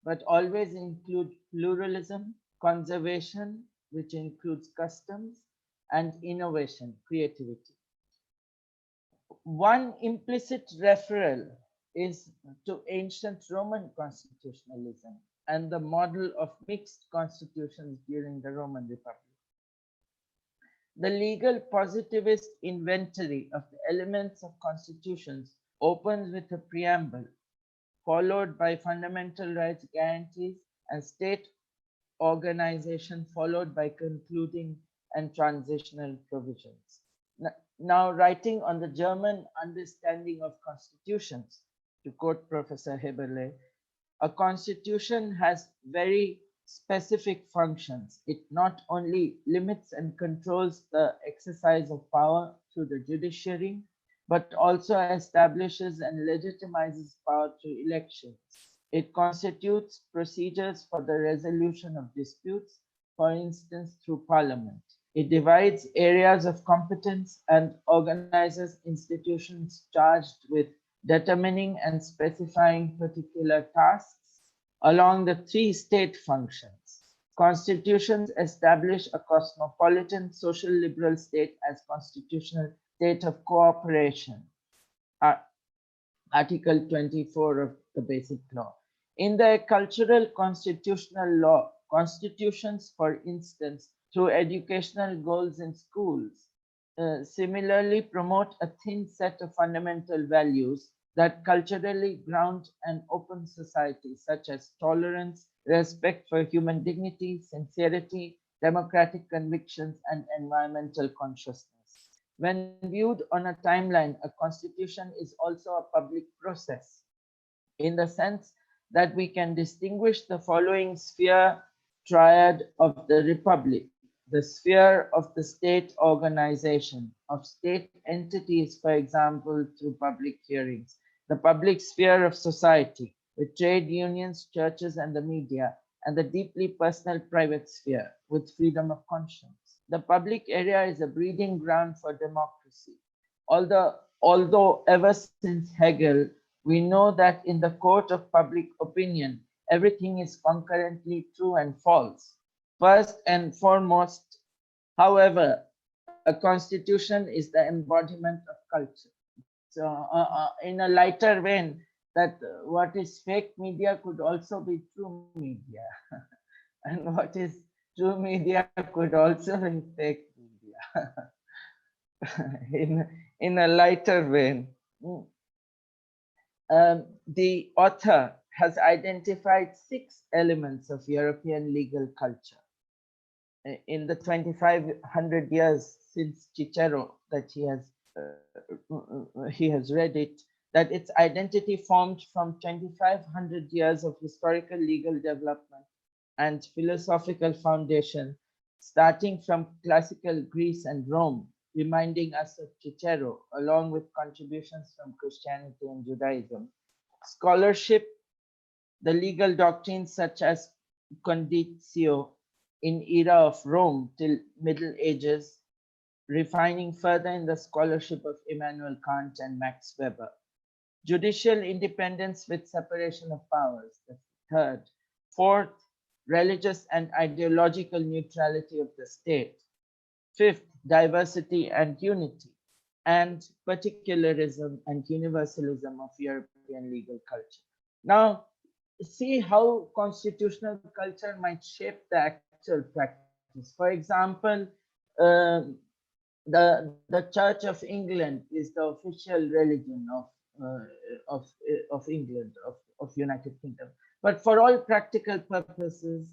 but always include pluralism, conservation, which includes customs, and innovation, creativity. One implicit referral is to ancient Roman constitutionalism and the model of mixed constitutions during the Roman Republic. The legal positivist inventory of the elements of constitutions opens with a preamble, followed by fundamental rights guarantees and state organization, followed by concluding and transitional provisions. Now, writing on the German understanding of constitutions, to quote Professor Häberle, a constitution has very specific functions. It not only limits and controls the exercise of power through the judiciary, but also establishes and legitimizes power through elections. It constitutes procedures for the resolution of disputes, for instance, through parliament. It divides areas of competence and organizes institutions charged with determining and specifying particular tasks along the three state functions. Constitutions establish a cosmopolitan social liberal state as constitutional state of cooperation. Article 24 of the Basic Law. In the cultural constitutional law, constitutions, for instance, through educational goals in schools, similarly promote a thin set of fundamental values that culturally ground an open society, such as tolerance, respect for human dignity, sincerity, democratic convictions, and environmental consciousness. When viewed on a timeline, a constitution is also a public process in the sense that we can distinguish the following sphere triad of the republic: the sphere of the state organization, of state entities, for example, through public hearings; the public sphere of society, with trade unions, churches, and the media; and the deeply personal private sphere, with freedom of conscience. The public area is a breeding ground for democracy. Although ever since Hegel, we know that in the court of public opinion, everything is concurrently true and false. First and foremost, however, a constitution is the embodiment of culture. So in a lighter vein, that what is fake media could also be true media. And what is true media could also be fake media. in a lighter vein. The author has identified 6 elements of European legal culture. In the 2500 years since Cicero that he has read it, that its identity formed from 2500 years of historical legal development and philosophical foundation, starting from classical Greece and Rome, reminding us of Cicero, along with contributions from Christianity and Judaism. Scholarship, the legal doctrines such as conditio in era of Rome till Middle Ages, refining further in the scholarship of Immanuel Kant and Max Weber. Judicial independence with separation of powers, the third. Fourth, religious and ideological neutrality of the state. Fifth, diversity and unity, and particularism and universalism of European legal culture. Now, see how constitutional culture might shape the actual practice. For example, the Church of England is the official religion of England, of United Kingdom. But for all practical purposes,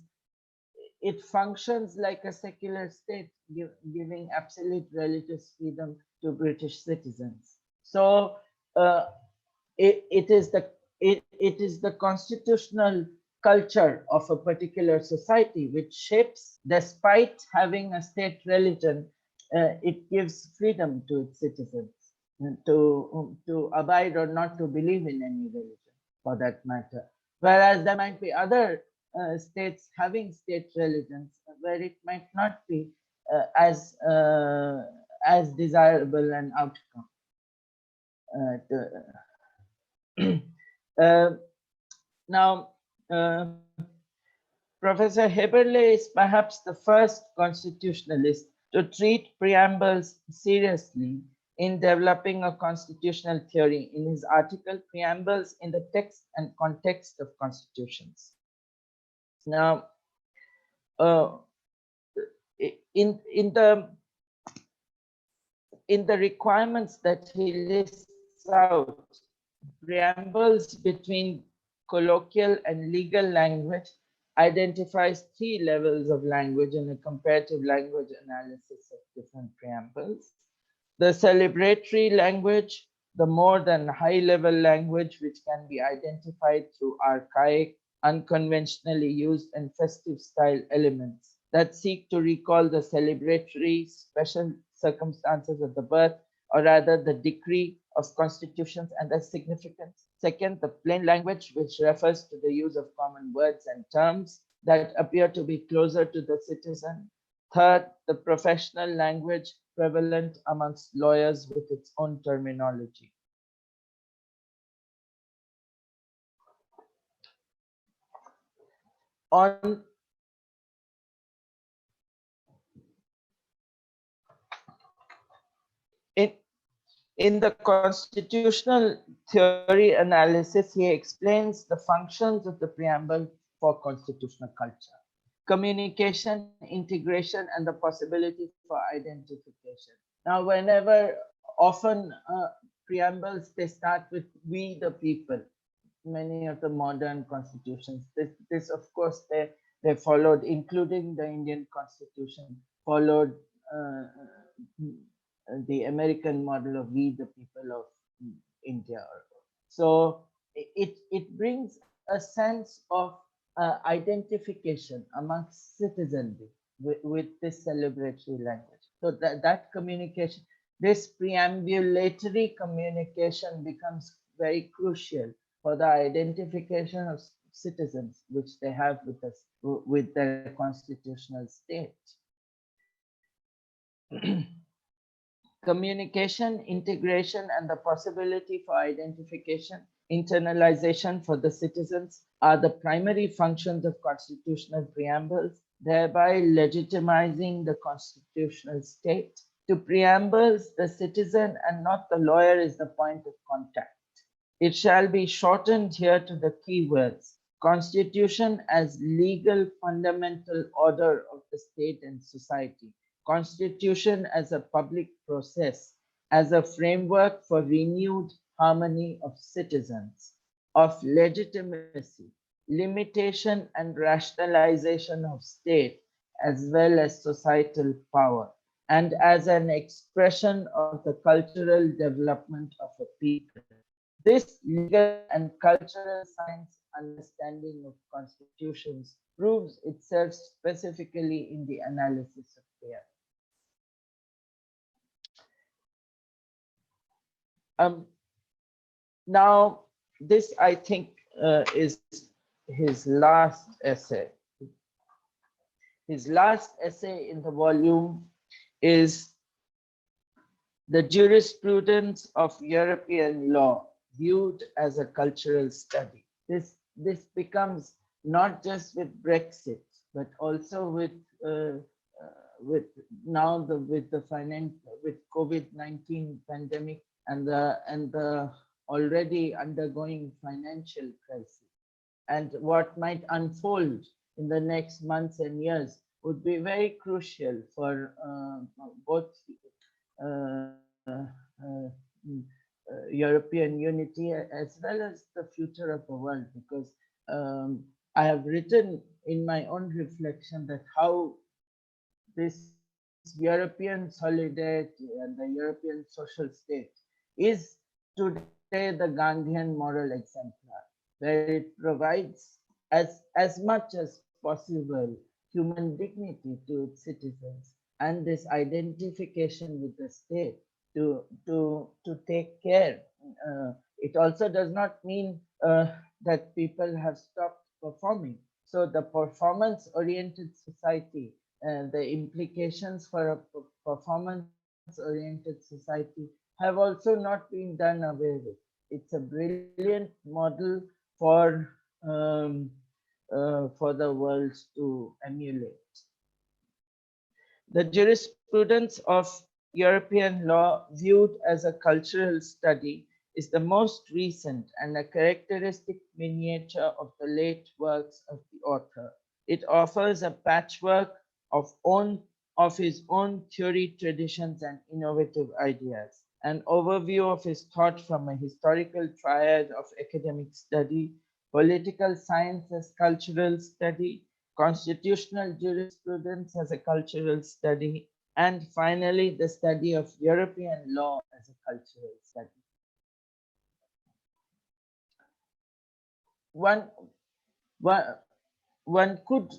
it functions like a secular state, giving absolute religious freedom to British citizens. So it is the constitutional culture of a particular society which shapes, despite having a state religion, it gives freedom to its citizens to abide or not to believe in any religion, for that matter. Whereas there might be other states having state religions where it might not be as desirable an outcome. Now, Professor Häberle is perhaps the first constitutionalist to treat preambles seriously in developing a constitutional theory in his article Preambles in the Text and Context of Constitutions. Now, in the requirements that he lists out, preambles between colloquial and legal language identifies 3 levels of language in a comparative language analysis of different preambles. The celebratory language, the more than high-level language, which can be identified through archaic, unconventionally used and festive style elements that seek to recall the celebratory special circumstances of the birth, or rather the decree of constitutions and their significance. Second, the plain language, which refers to the use of common words and terms that appear to be closer to the citizen. Third, the professional language prevalent amongst lawyers with its own terminology. In the constitutional theory analysis, he explains the functions of the preamble for constitutional culture: communication, integration, and the possibility for identification. Now, often preambles, they start with "we the people." Many of the modern constitutions, this of course, They followed, including the Indian Constitution, followed the American model of we the people of India. So it brings a sense of identification amongst citizenry with this celebratory language. So that communication, this preambulatory communication becomes very crucial for the identification of citizens, which they have with us, with their constitutional state. Communication, integration, and the possibility for identification, internalization for the citizens are the primary functions of constitutional preambles, thereby legitimizing the constitutional state. To preambles, the citizen and not the lawyer is the point of contact. It shall be shortened here to the keywords: Constitution as legal fundamental order of the state and society. Constitution as a public process, as a framework for renewed harmony of citizens, of legitimacy, limitation and rationalization of state, as well as societal power, and as an expression of the cultural development of a people. This legal and cultural science understanding of constitutions proves itself specifically in the analysis of prayer. Now, this I think is his last essay. His last essay in the volume is The Jurisprudence of European Law, Viewed as a Cultural Study. This becomes not just with Brexit, but also with COVID-19 pandemic and the already undergoing financial crisis, and what might unfold in the next months and years would be very crucial for both European unity as well as the future of the world, because I have written in my own reflection that how this European solidarity and the European social state is today the Gandhian moral exemplar, where it provides as much as possible human dignity to its citizens and this identification with the state to take care. It also does not mean that people have stopped performing. So the performance-oriented society, the implications for a performance-oriented society have also not been done away with. It's a brilliant model for the world to emulate. The jurisprudence of European law, viewed as a cultural study, is the most recent and a characteristic miniature of the late works of the author. It offers a patchwork of his own theory, traditions, and innovative ideas, an overview of his thought from a historical triad of academic study, political science as cultural study, constitutional jurisprudence as a cultural study, and finally, the study of European law as a cultural study. One could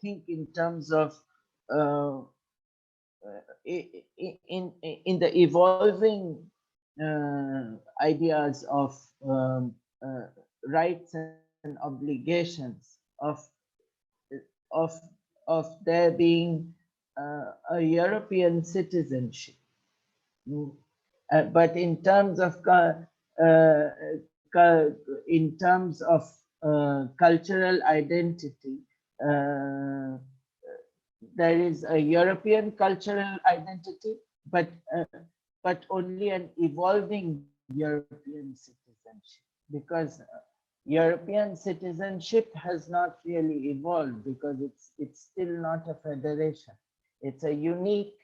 think in terms of in the evolving ideas of rights and obligations of there being a European citizenship, but in terms of cultural identity, there is a European cultural identity, but only an evolving European citizenship, because European citizenship has not really evolved because it's still not a federation. It's a unique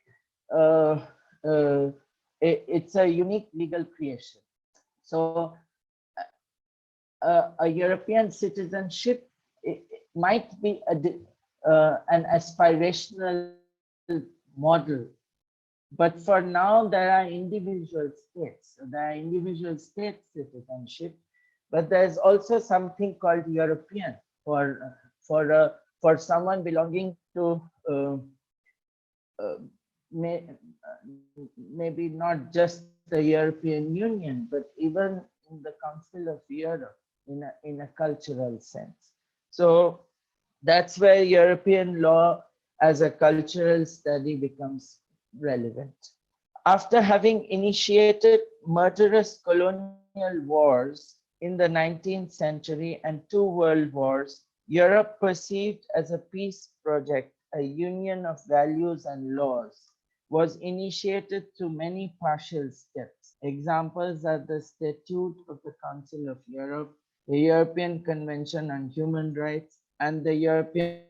legal creation. So a European citizenship might be an aspirational model. But for now, there are individual states. There are individual state citizenship, but there's also something called European for someone belonging to maybe not just the European Union, but even in the Council of Europe in a cultural sense. So that's where European law as a cultural study becomes relevant. After having initiated murderous colonial wars in the 19th century and 2 world wars, Europe perceived as a peace project, a union of values and laws, was initiated through many partial steps. Examples are the Statute of the Council of Europe, the European Convention on Human Rights, and the European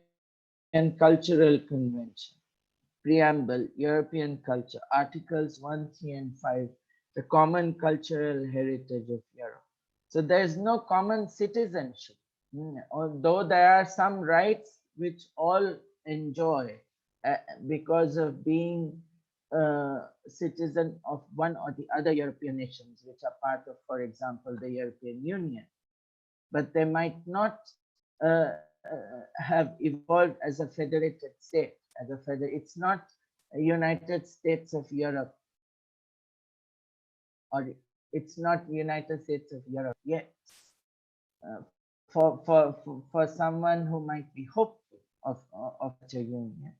Cultural Convention. Preamble, European culture, Articles 1, 3, and 5, the common cultural heritage of Europe. So there is no common citizenship, although there are some rights which all enjoy because of being citizen of one or the other European nations, which are part of, for example, the European Union. But they might not have evolved as a federated state. It's not a United States of Europe, or it's not United States of Europe yet. For someone who might be hopeful of such a union.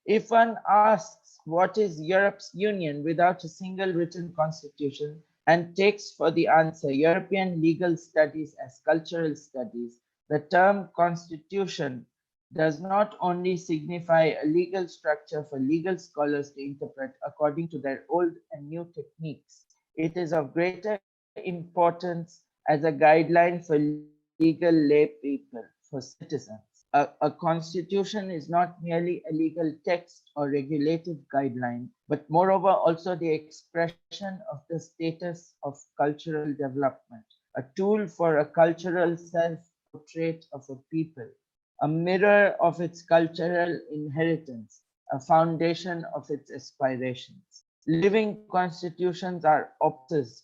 If one asks what is Europe's union without a single written constitution and takes for the answer European legal studies as cultural studies, the term constitution does not only signify a legal structure for legal scholars to interpret according to their old and new techniques. It is of greater importance as a guideline for legal lay people, for citizens. A constitution is not merely a legal text or regulative guideline, but moreover also the expression of the status of cultural development, a tool for a cultural self-portrait of a people, a mirror of its cultural inheritance, a foundation of its aspirations. Living constitutions are opposites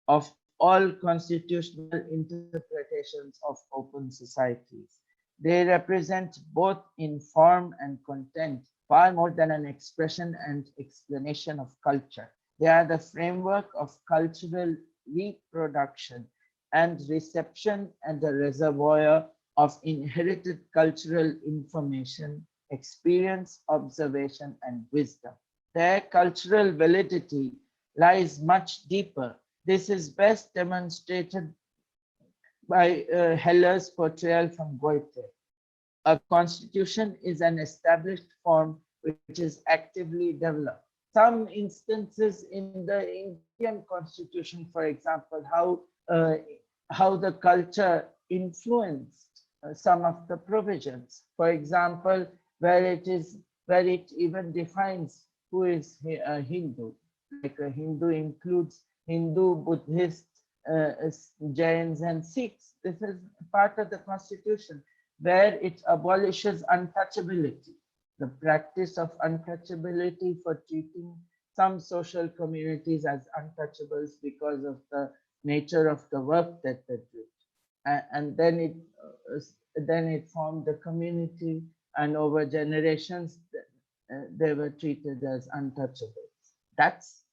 of all constitutional interpretations of open societies. They represent both in form and content far more than an expression and explanation of culture. They are the framework of cultural reproduction and reception and the reservoir of inherited cultural information, experience, observation, and wisdom. Their cultural validity lies much deeper. This is best demonstrated by Heller's portrayal from Goethe. A constitution is an established form which is actively developed. Some instances in the Indian constitution, for example, how the culture influenced some of the provisions. For example, where it even defines who is a Hindu. Like a Hindu includes Hindu, Buddhist, Jains, and Sikhs. This is part of the constitution where it abolishes untouchability, the practice of untouchability for treating some social communities as untouchables because of the nature of the work that they do. And then it formed the community, and over generations they were treated as untouchables. That's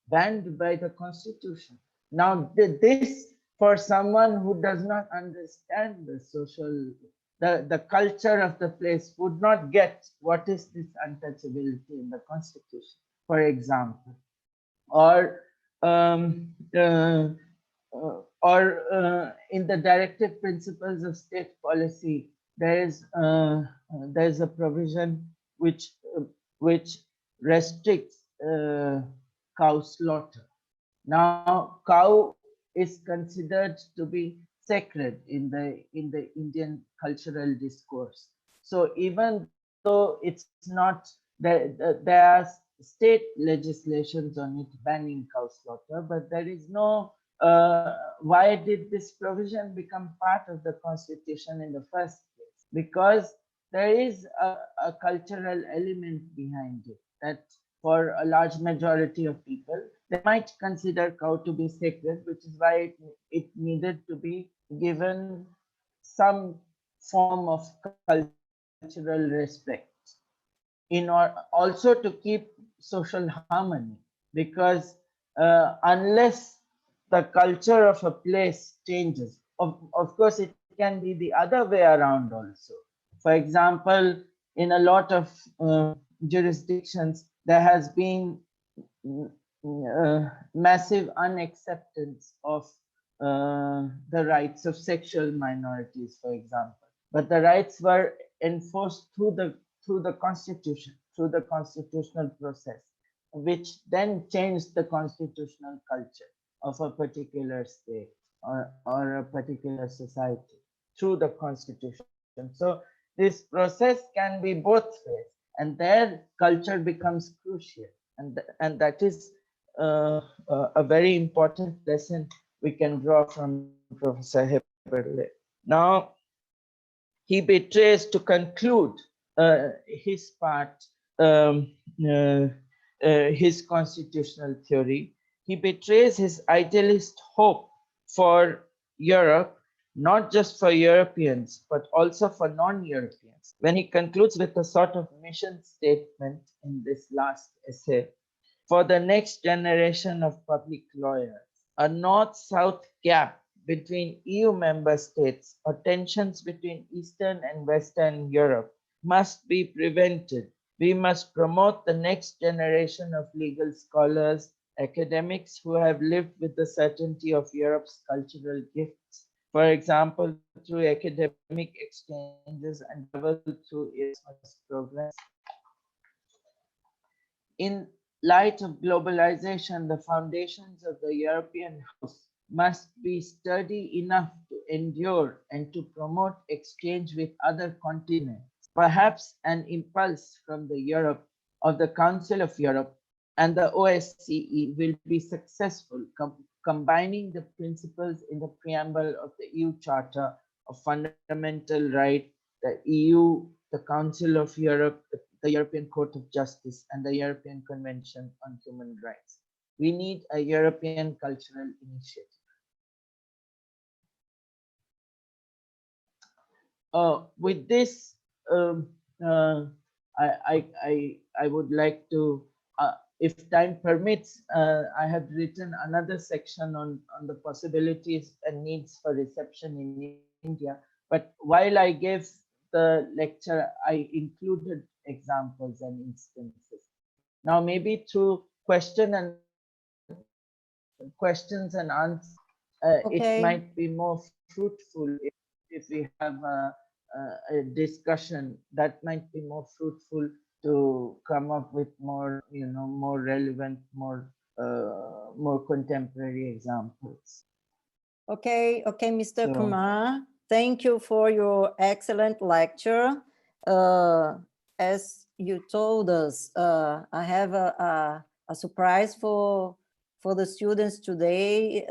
banned by the constitution. Now this, for someone who does not understand the social, the culture of the place, would not get what is this untouchability in the constitution, for example, or in the directive principles of state policy, there is a provision which restricts cow slaughter. Now, cow is considered to be sacred in the Indian cultural discourse. So even though it's not, there are state legislations on it banning cow slaughter, but there is no, why did this provision become part of the constitution in the first place? Because there is a cultural element behind it, that for a large majority of people, they might consider cow to be sacred, which is why it needed to be given some form of cultural respect in order also to keep social harmony, because unless the culture of a place changes, of course it can be the other way around also. For example, in a lot of jurisdictions, there has been massive unacceptance of the rights of sexual minorities, for example. But the rights were enforced through the constitution, through the constitutional process, which then changed the constitutional culture of a particular state or a particular society through the constitution. So this process can be both ways, and their culture becomes crucial, and that is a very important lesson we can draw from Professor Häberle. Now, he betrays, to conclude his part, his constitutional theory, he betrays his idealist hope for Europe, not just for Europeans, but also for non-Europeans, when he concludes with a sort of mission statement in this last essay. For the next generation of public lawyers, a north-south gap between EU member states or tensions between Eastern and Western Europe must be prevented. We must promote the next generation of legal scholars, academics who have lived with the certainty of Europe's cultural gifts, for example, through academic exchanges and travel through Erasmus programs. In light of globalization, the foundations of the European house must be sturdy enough to endure and to promote exchange with other continents. Perhaps an impulse from the Europe of the Council of Europe and the OSCE will be successful, combining the principles in the preamble of the EU Charter of Fundamental Rights, the EU, the Council of Europe, the European Court of Justice, and the European Convention on Human Rights. We need a European cultural initiative. With this, I would like to, if time permits, I have written another section on the possibilities and needs for reception in India. But while I gave the lecture, I included examples and instances. Now, maybe through questions and answers, it might be more fruitful if we have a discussion that might be more fruitful to come up with more, more relevant, more contemporary examples. Okay, Mr. Kumar, thank you for your excellent lecture. As you told us, I have a surprise for the students today.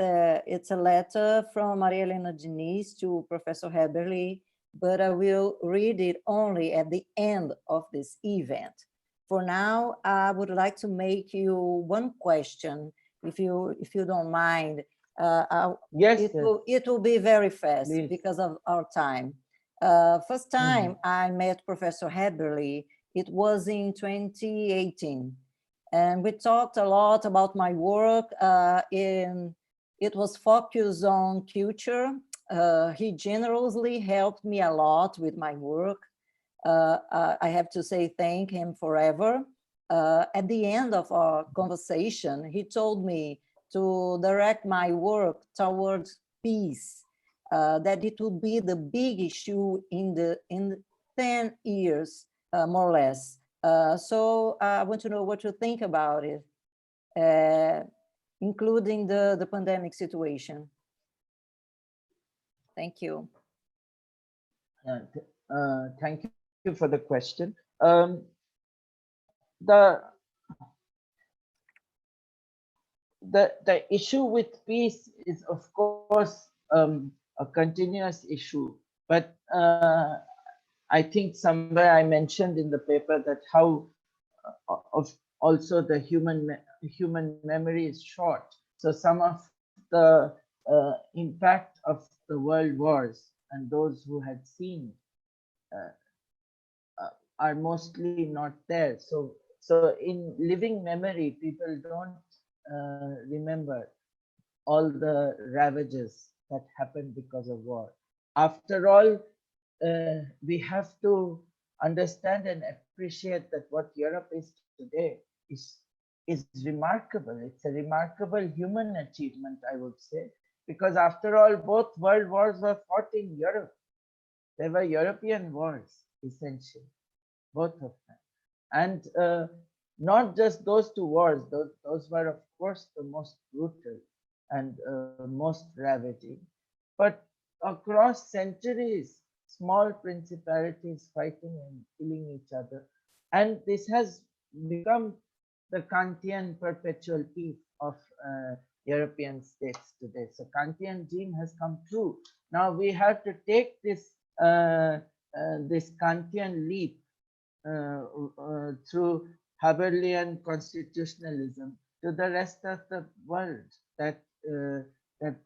It's a letter from Maria Helena Diniz to Professor Häberle, but I will read it only at the end of this event. For now, I would like to make you one question, if you don't mind. Yes, it will be very fast, please, because of our time. First time I met Professor Häberle, it was in 2018. And we talked a lot about my work. It was focused on culture. He generously helped me a lot with my work. I have to say thank him forever. At the end of our conversation, he told me to direct my work towards peace, that it would be the big issue in 10 years, more or less. So I want to know what you think about it, including the pandemic situation. Thank you. Thank you for the question. the issue with peace is, of course, a continuous issue. But I think somewhere I mentioned in the paper that how also the human memory is short. So some of the impact of the world wars and those who had seen are mostly not there. So in living memory, people don't remember all the ravages that happened because of war. After all, we have to understand and appreciate that what Europe is today is remarkable. It's a remarkable human achievement, I would say, because after all, both world wars were fought in Europe. They were European wars, essentially, both of them. And not just those two wars, those were, of course, the most brutal and most ravaging. But across centuries, small principalities fighting and killing each other. And this has become the Kantian perpetual peace of European states today. So Kantian dream has come true. Now we have to take this this Kantian leap through Häberlean constitutionalism to the rest of the world. That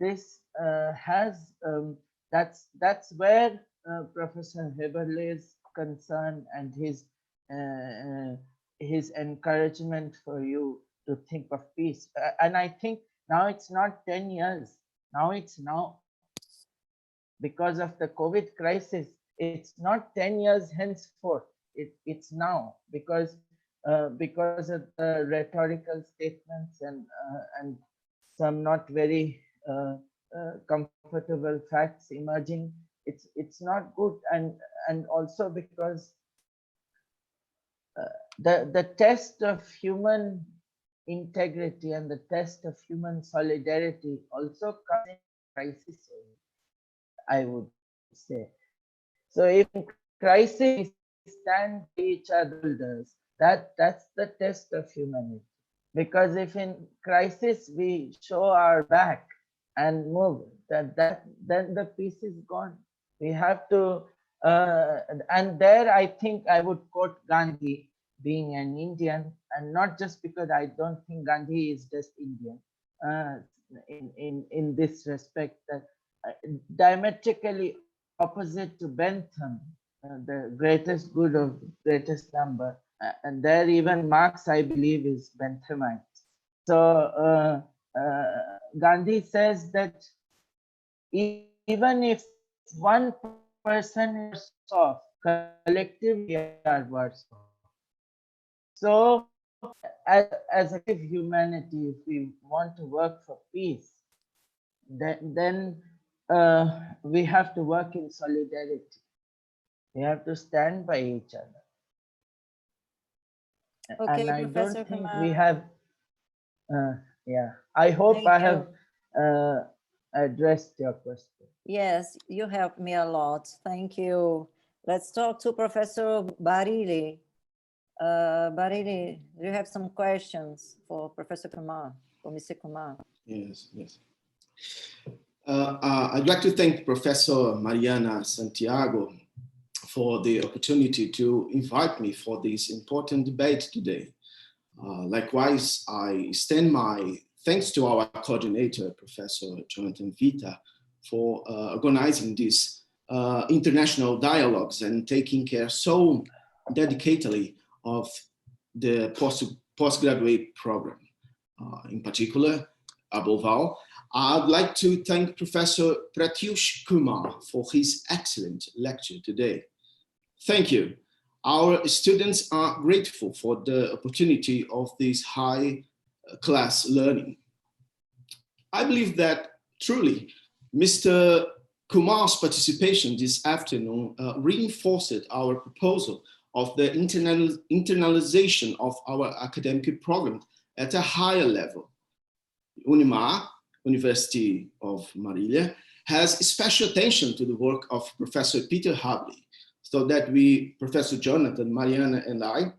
this has that's where Professor Häberle's concern and his encouragement for you to think of peace. And I think now it's not 10 years. Now it's now. Because of the COVID crisis, it's not 10 years henceforth. It's now because of the rhetorical statements and some not very comfortable facts emerging. It's not good, and also because the test of human integrity and the test of human solidarity also comes in crisis, I would say. So if in crisis we stand by each other's, that's the test of humanity. Because if in crisis we show our back and move, then the peace is gone. We have to, and there I think I would quote Gandhi, being an Indian, and not just because I don't think Gandhi is just Indian. In this respect, that diametrically opposite to Bentham, the greatest good of greatest number, and there even Marx, I believe, is Benthamite. So Gandhi says that even if one person is off, collectively are worse off. So as a humanity, if we want to work for peace, then we have to work in solidarity. We have to stand by each other. Okay, and I Professor don't think Kumar. we have, yeah, I hope Thank I you. have addressed your question. Yes, you helped me a lot. Thank you. Let's talk to Professor Barile. Barile, do you have some questions for Professor Kumar, for Mr. Kumar? Yes, yes. I'd like to thank Professor Mariana Santiago for the opportunity to invite me for this important debate today. Likewise, I extend my thanks to our coordinator, Professor Jonathan Vita, for organizing these international dialogues and taking care so dedicatedly of the postgraduate program. In particular, above all, I'd like to thank Professor Pratyush Kumar for his excellent lecture today. Thank you. Our students are grateful for the opportunity of this high-class learning. I believe that truly Mr. Kumar's participation this afternoon reinforced our proposal of the internalization of our academic program at a higher level. Unimar, University of Barile, has special attention to the work of Professor Peter Häberle, so that we, Professor Jonathan, Mariana, and I,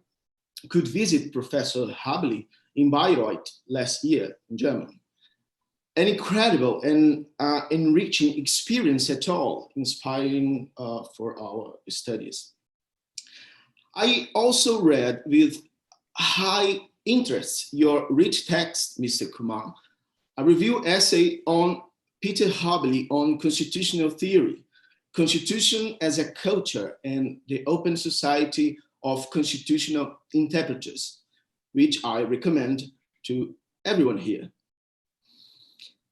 could visit Professor Häberle in Bayreuth last year in Germany. An incredible and enriching experience at all, inspiring for our studies. I also read with high interest your rich text, Mr. Kumar, a review essay on Peter Häberle on constitutional theory, constitution as a culture and the open society of constitutional interpreters, which I recommend to everyone here.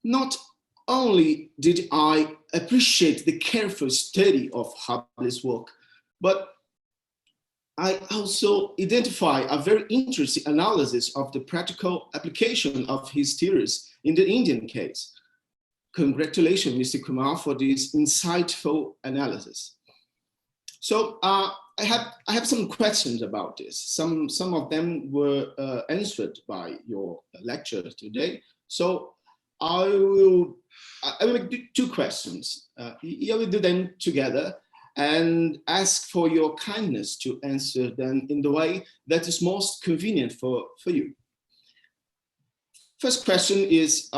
Not only did I appreciate the careful study of Häberle's work, but I also identify a very interesting analysis of the practical application of his theories in the Indian case. Congratulations, Mr. Kumar, for this insightful analysis. So I have some questions about this. Some of them were answered by your lecture today. So I will do two questions. I will do them together and ask for your kindness to answer them in the way that is most convenient for you. First question is,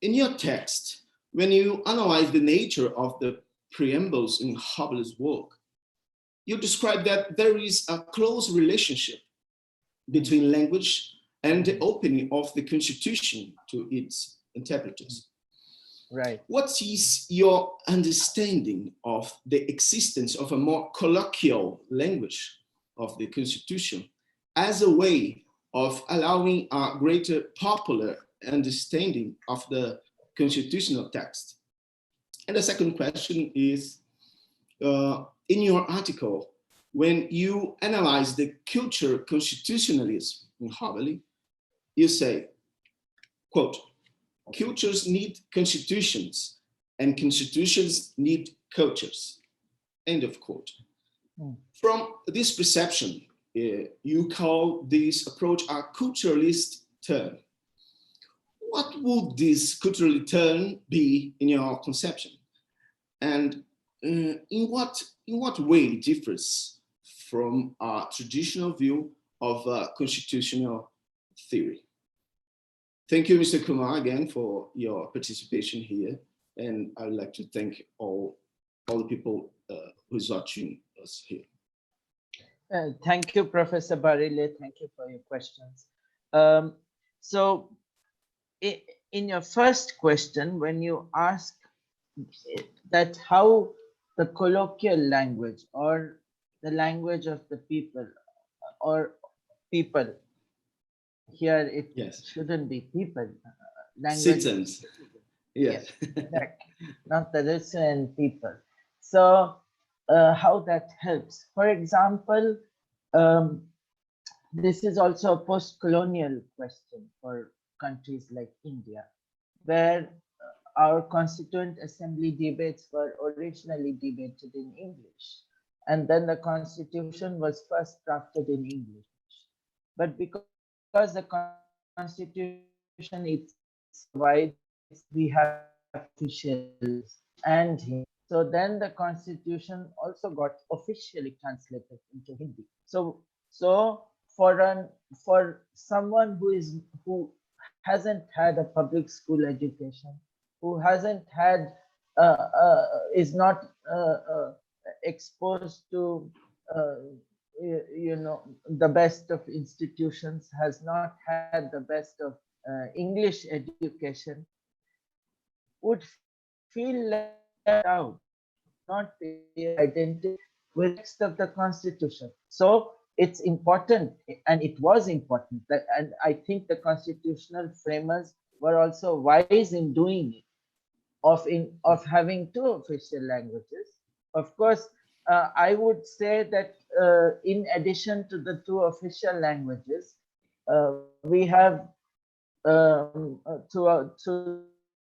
in your text, when you analyze the nature of the preambles in Häberle's work, you describe that there is a close relationship between language and the opening of the Constitution to its interpreters. Right. What is your understanding of the existence of a more colloquial language of the Constitution as a way of allowing a greater popular understanding of the constitutional text? And the second question is, in your article, when you analyze the culture constitutionalism in Häberle, you say, quote, cultures need constitutions and constitutions need cultures, end of quote. From this perception, you call this approach a culturalist turn. What would this cultural turn be in your conception? And in what way it differs from a traditional view of constitutional theory? Thank you, Mr. Kumar, again for your participation here. And I would like to thank all the people who's watching us here. Thank you, Professor Barile. Thank you for your questions. So in your first question, when you ask that how the colloquial language or the language of the people or people, here it shouldn't be people, language. Citizens. Yes. Not the listening people. So how that helps. For example, this is also a post-colonial question for countries like India, where our Constituent Assembly debates were originally debated in English. And then the Constitution was first drafted in English. But because the Constitution is wide, we have officials and Hindi. So then the Constitution also got officially translated into Hindi. So for someone who hasn't had a public school education, who hasn't had is not exposed to the best of institutions, has not had the best of English education, would feel left out, not be identified with the text of the Constitution. So it's important, and it was important, and I think the constitutional framers were also wise in doing it, of having two official languages. Of course, I would say that in addition to the two official languages, we have to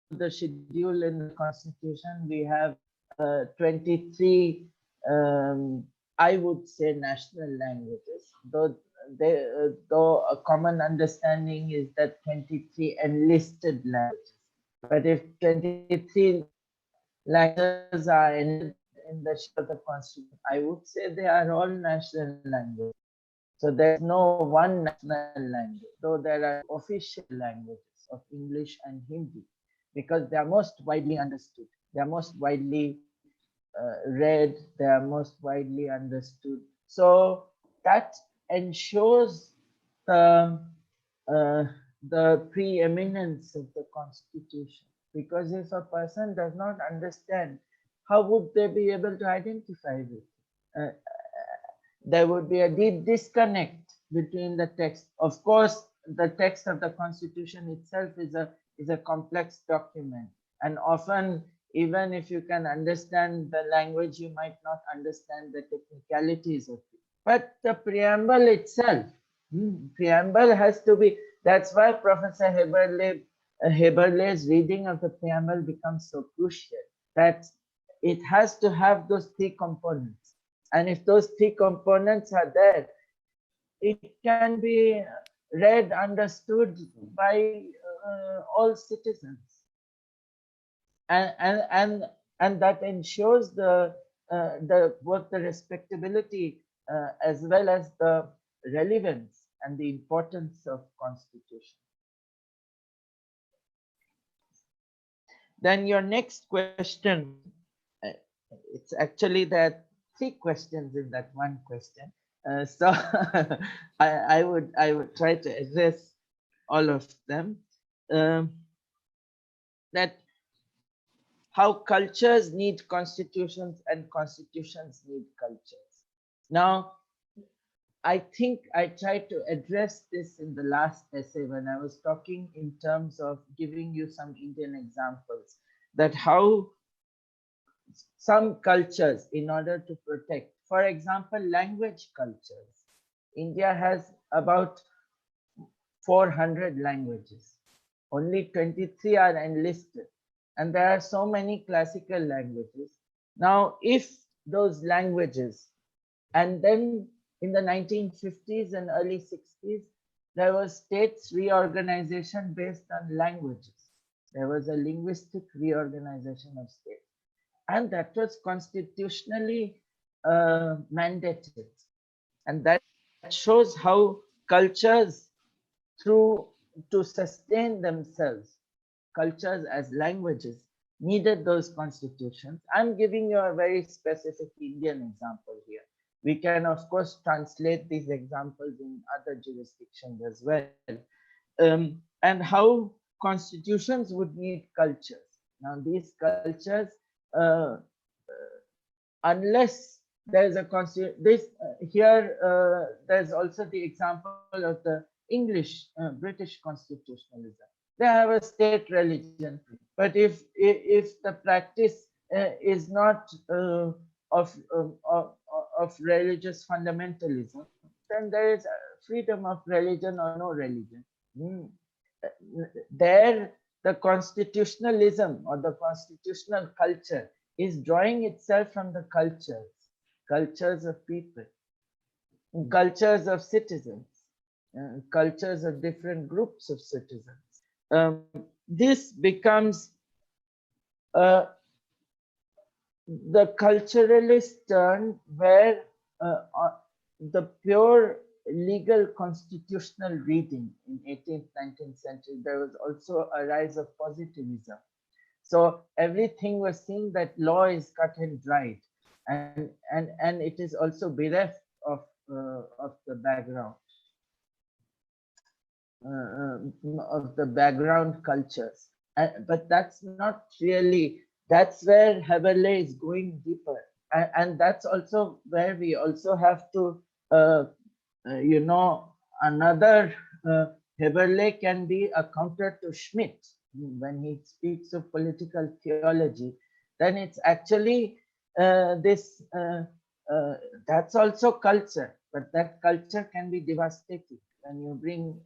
the schedule in the Constitution, we have 23 I would say national languages, though a common understanding is that 23 enlisted languages. But if 23 languages are in the Constitution, I would say they are all national languages. So there's no one national language, though there are official languages of English and Hindi, because they are most widely understood. They are most widely read, they are most widely understood. So that ensures the preeminence of the Constitution. Because if a person does not understand, how would they be able to identify it? There would be a deep disconnect between the text. Of course, the text of the Constitution itself is a complex document, and often, even if you can understand the language, you might not understand the technicalities of it. But the preamble itself, preamble has to be, that's why Professor Häberle's reading of the preamble becomes so crucial, that it has to have those three components. And if those three components are there, it can be read, understood by all citizens. And that ensures both the respectability as well as the relevance and the importance of Constitution. Then your next question, it's actually that three questions in that one question. So I would try to address all of them. That how cultures need constitutions and constitutions need cultures. Now, I think I tried to address this in the last essay when I was talking in terms of giving you some Indian examples, that how some cultures, in order to protect, for example, language cultures. India has about 400 languages. Only 23 are enlisted. And there are so many classical languages. Now, if those languages, and then in the 1950s and early 60s, there was states reorganization based on languages. There was a linguistic reorganization of states. And that was constitutionally mandated. And that shows how cultures, to sustain themselves, cultures as languages, needed those constitutions. I'm giving you a very specific Indian example here. We can, of course, translate these examples in other jurisdictions as well. And how constitutions would need cultures. Now, these cultures, unless there's a constitution, there's also the example of the English, British constitutionalism. They have a state religion, but if the practice is not of religious fundamentalism, then there is freedom of religion or no religion. There, the constitutionalism or the constitutional culture is drawing itself from the cultures of people, cultures of citizens, cultures of different groups of citizens. This becomes the culturalist turn, where the pure legal constitutional reading in 18th, 19th century, there was also a rise of positivism. So everything was seen that law is cut and dried, and it is also bereft of the background. Of the background cultures, but that's not really, that's where Häberle is going deeper, and that's also where we also have to, another Häberle can be a counter to Schmidt when he speaks of political theology. Then it's actually that's also culture, but that culture can be devastating. When you bring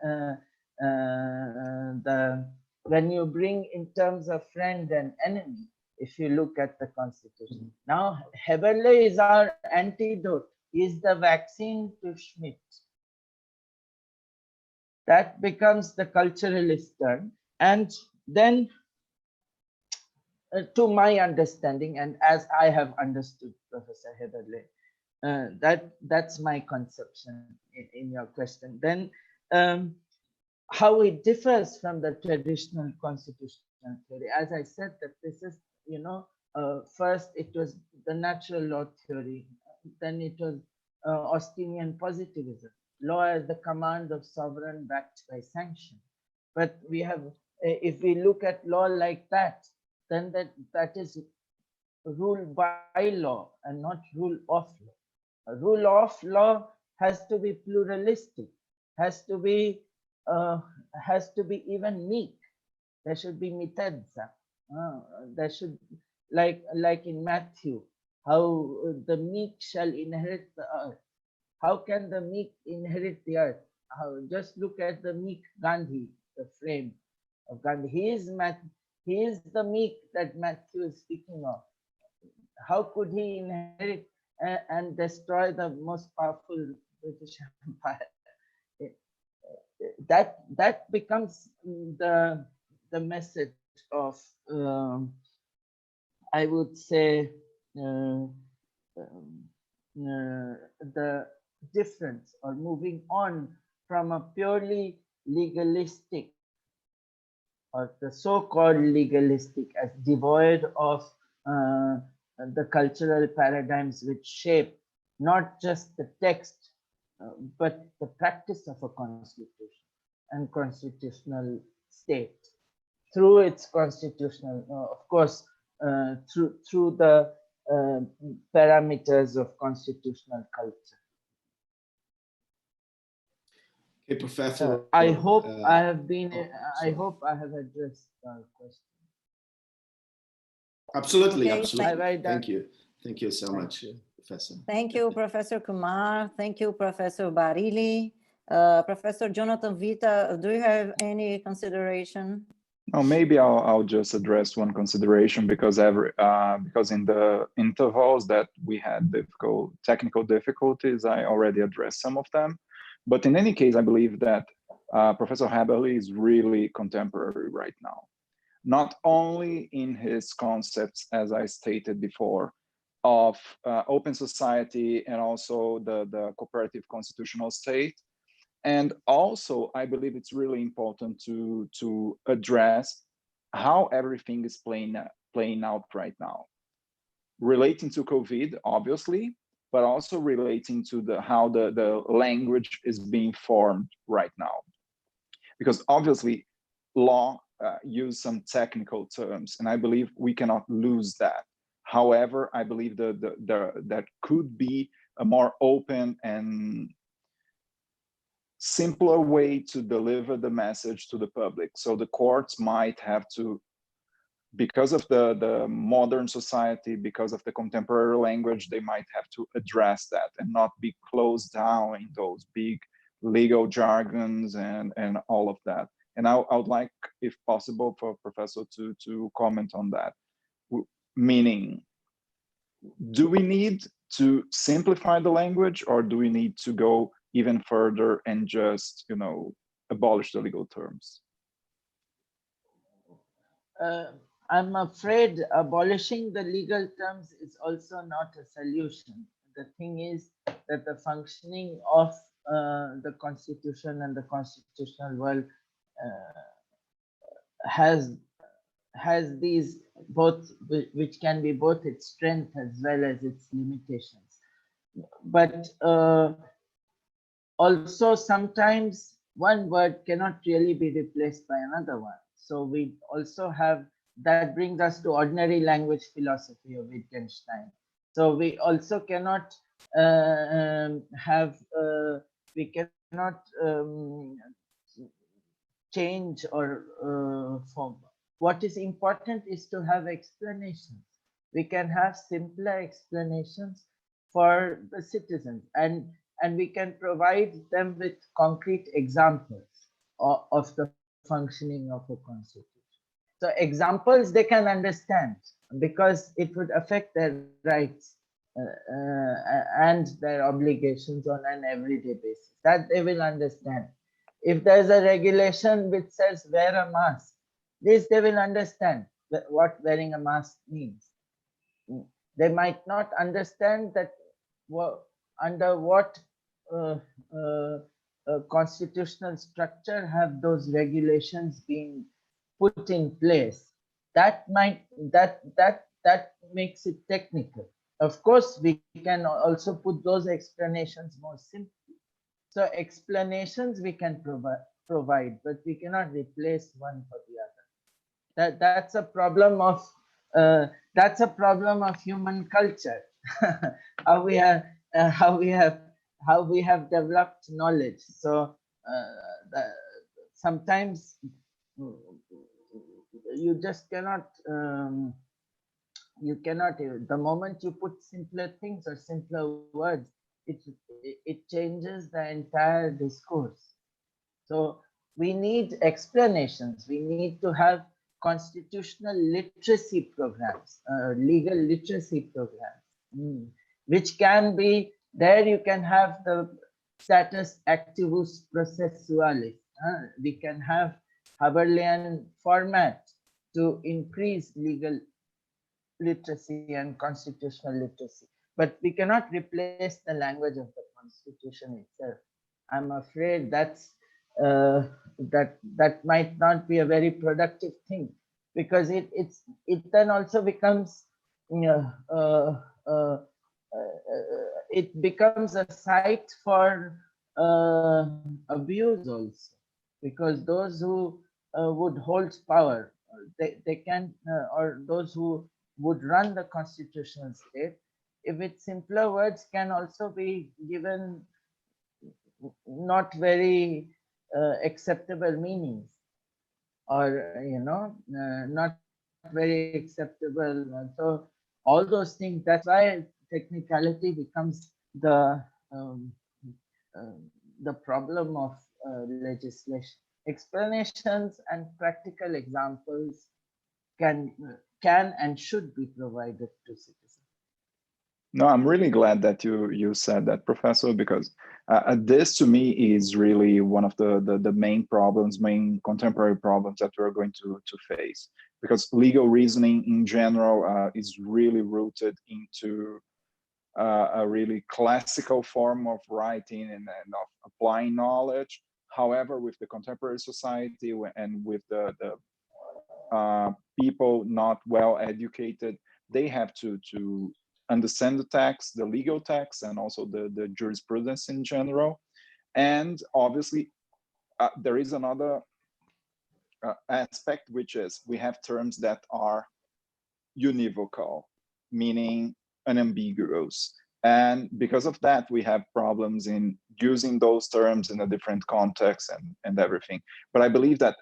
when you bring in terms of friend and enemy, if you look at the Constitution. Now, Häberle is our antidote, is the vaccine to Schmidt. That becomes the culturalist turn. And then, to my understanding, and as I have understood Professor Häberle, That's my conception in your question. Then how it differs from the traditional constitutional theory. As I said, that this is, first it was the natural law theory, then it was Austinian positivism, law as the command of sovereign backed by sanction. But we have, if we look at law like that, then that is rule by law and not rule of law. A rule of law has to be pluralistic, has to be even meek. There should be mitedza. There should, like in Matthew, how the meek shall inherit the earth. How can the meek inherit the earth? Just look at the meek Gandhi, the frame of Gandhi. He is the meek that Matthew is speaking of. How could he inherit and destroy the most powerful British Empire? That becomes the message of, I would say, the difference, or moving on from a purely legalistic, or the so-called legalistic, as devoid of the cultural paradigms which shape not just the text, but the practice of a constitution and constitutional state through its constitutional, of course, through the parameters of constitutional culture. Okay, Professor. I hope I have been. I hope I have addressed the question. Absolutely, Okay, absolutely. Thank you so much, Professor. Thank you, Professor Kumar. Thank you, Professor Barile. Professor Jonathan Vita, do you have any consideration? No, maybe I'll just address one consideration, because because in the intervals that we had technical difficulties, I already addressed some of them. But in any case, I believe that Professor Häberle is really contemporary right now, not only in his concepts, as I stated before, of open society and also the cooperative constitutional state. And also, I believe it's really important to address how everything is playing out right now, relating to COVID, obviously, but also relating to how the language is being formed right now. Because obviously, law use some technical terms, and I believe we cannot lose that. However, I believe that could be a more open and simpler way to deliver the message to the public. So the courts might have to, because of the modern society, because of the contemporary language, they might have to address that and not be closed down in those big legal jargons and all of that. And I would like, if possible, for Professor to comment on that. Meaning, do we need to simplify the language, or do we need to go even further and just, abolish the legal terms? I'm afraid abolishing the legal terms is also not a solution. The thing is that the functioning of the Constitution and the constitutional world has these both, which can be both its strength as well as its limitations. But also sometimes one word cannot really be replaced by another one. So we also have, that brings us to ordinary language philosophy of Wittgenstein. So we also cannot we cannot change or form. What is important is to have explanations. We can have simpler explanations for the citizens, and we can provide them with concrete examples of the functioning of a constitution. So examples they can understand, because it would affect their rights and their obligations on an everyday basis. That they will understand. If there's a regulation which says wear a mask, this they will understand what wearing a mask means. They might not understand that under what constitutional structure have those regulations been put in place? That makes it technical. Of course, we can also put those explanations more simply. So explanations we can provide, but we cannot replace one for the other. That's a problem of human culture. how we have developed knowledge. So sometimes you just cannot. You cannot. The moment you put simpler things or simpler words, it changes the entire discourse. So we need explanations. We need to have constitutional literacy programs, legal literacy programs, which can be, there you can have the status activus processualis. We can have Häberlean format to increase legal literacy and constitutional literacy. But we cannot replace the language of the Constitution itself. I'm afraid that's that might not be a very productive thing, because it then also becomes it becomes a site for abuse also, because those who would hold power, they can or those who would run the constitutional state, if it's simpler words, can also be given not very acceptable meanings, or not very acceptable. So all those things, that's why technicality becomes the problem of legislation. Explanations and practical examples can and should be provided to citizens. No, I'm really glad that you said that, Professor, because this to me is really one of the main problems, main contemporary problems that we're going to face, because legal reasoning in general is really rooted into a really classical form of writing and of applying knowledge. However, with the contemporary society and with the people not well educated, they have to understand the text, the legal text, and also the jurisprudence in general. And obviously, there is another aspect, which is we have terms that are univocal, meaning unambiguous. And because of that, we have problems in using those terms in a different context and everything. But I believe that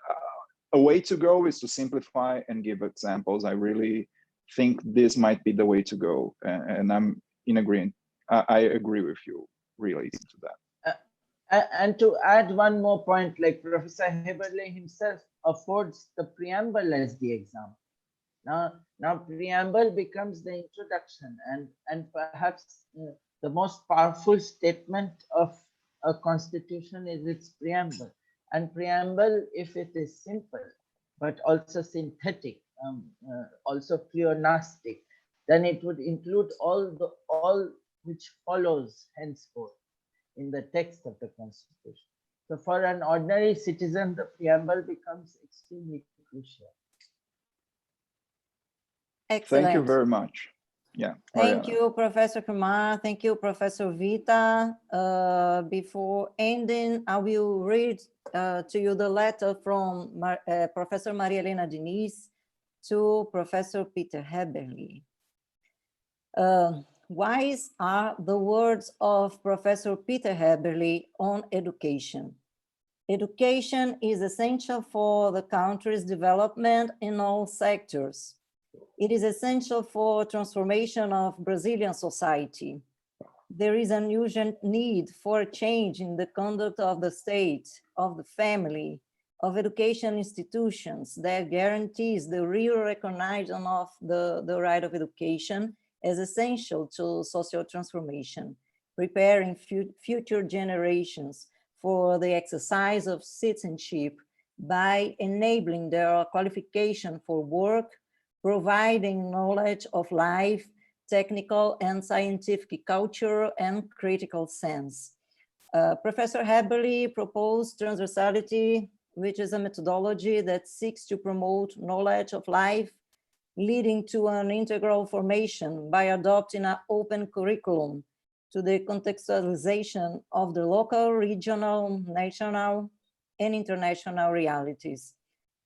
a way to go is to simplify and give examples. I really think this might be the way to go, and I'm in agreement. I agree with you relating to that. And to add one more point, like Professor Häberle himself affords the preamble as the example. Now preamble becomes the introduction, and perhaps the most powerful statement of a constitution is its preamble. And preamble, if it is simple, but also synthetic, also pleonastic, then it would include all which follows henceforth in the text of the Constitution. So for an ordinary citizen, the preamble becomes extremely crucial. Excellent. Thank you very much. Yeah. Thank Mariana. you, Professor Kumar. Thank you, Professor Vita. Before ending, I will read to you the letter from Professor Maria Helena Diniz to Professor Peter Häberle. Wise are the words of Professor Peter Häberle on education. Education is essential for the country's development in all sectors. It is essential for transformation of Brazilian society. There is an urgent need for a change in the conduct of the state, of the family, of education institutions that guarantees the real recognition of the right of education as essential to social transformation, preparing future generations for the exercise of citizenship by enabling their qualification for work, providing knowledge of life, technical and scientific culture and critical sense. Professor Häberle proposed transversality, which is a methodology that seeks to promote knowledge of life, leading to an integral formation by adopting an open curriculum to the contextualization of the local, regional, national, and international realities,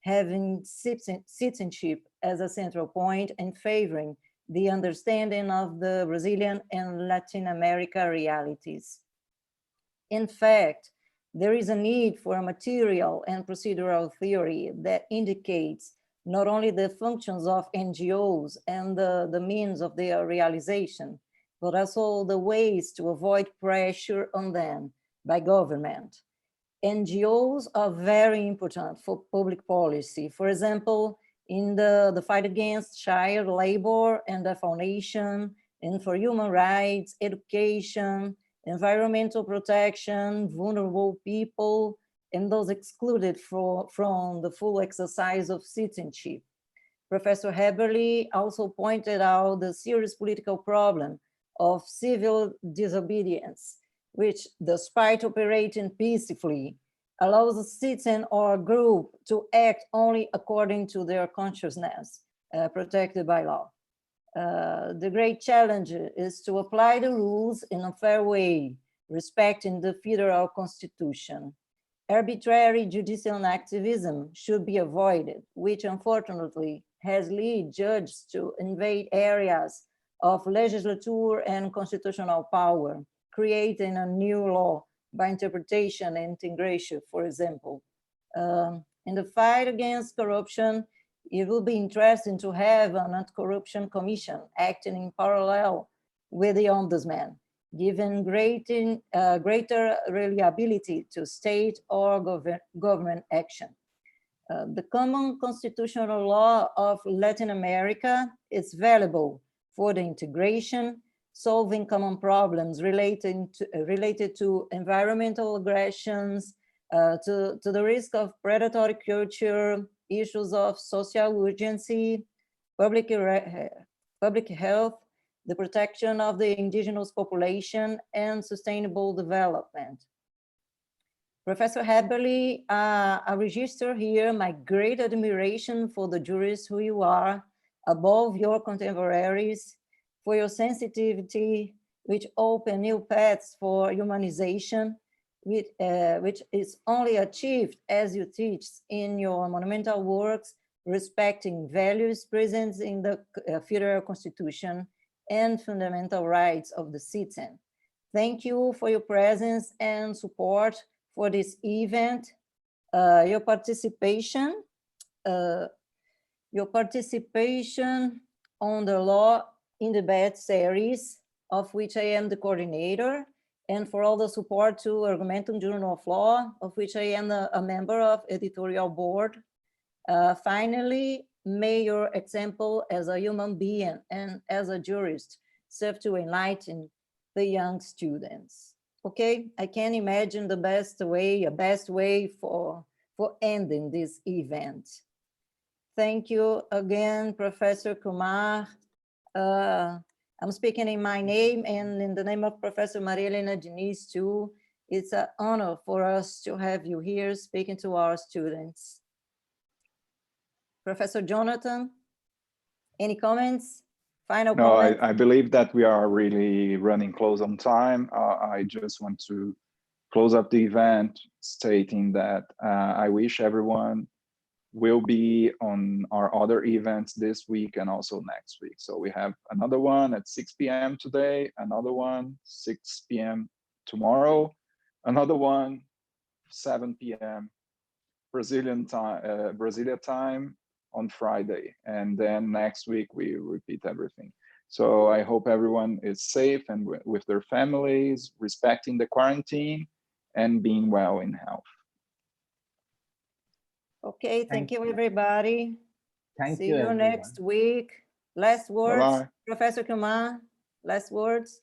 having citizenship as a central point and favoring the understanding of the Brazilian and Latin America realities. In fact, there is a need for a material and procedural theory that indicates not only the functions of NGOs and the means of their realization, but also the ways to avoid pressure on them by government. NGOs are very important for public policy. For example, in the fight against child labor and defamation, and for human rights, education, environmental protection, vulnerable people, and those excluded from the full exercise of citizenship. Professor Häberle also pointed out the serious political problem of civil disobedience, which, despite operating peacefully, allows a citizen or a group to act only according to their consciousness, protected by law. The great challenge is to apply the rules in a fair way, respecting the federal constitution. Arbitrary judicial activism should be avoided, which unfortunately has led judges to invade areas of legislature and constitutional power, creating a new law by interpretation and integration, for example. In the fight against corruption, it will be interesting to have an anti-corruption commission acting in parallel with the ombudsman, giving greater reliability to state or government action. The common constitutional law of Latin America is valuable for the integration, solving common problems related to environmental aggressions, to the risk of predatory culture, issues of social urgency, public health, the protection of the indigenous population, and sustainable development. Professor Häberle, I register here my great admiration for the jurists who you are, above your contemporaries, for your sensitivity, which open new paths for humanization, which is only achieved as you teach in your monumental works, respecting values present in the federal constitution and fundamental rights of the citizen. Thank you for your presence and support for this event. Your participation on the Law in Debate series, of which I am the coordinator, and for all the support to Argumentum Journal of Law, of which I am a member of editorial board. Finally, may your example as a human being and as a jurist serve to enlighten the young students. Okay, I can imagine a best way for ending this event. Thank you again, Professor Kumar. I'm speaking in my name and in the name of Professor Maria Helena Diniz too. It's an honor for us to have you here speaking to our students. Professor Jonathan, any comments? Final comments? No, I believe that we are really running close on time. I just want to close up the event stating that I wish everyone will be on our other events this week and also next week. So we have another one at 6 p.m. today, another one 6 p.m. tomorrow, another one 7 p.m. Brazilian time on Friday, and then next week we repeat everything. So I hope everyone is safe and with their families, respecting the quarantine and being well in health. Okay, thank you everybody. See you everyone. Next week. Last words, Bye-bye. Professor Kumar, last words.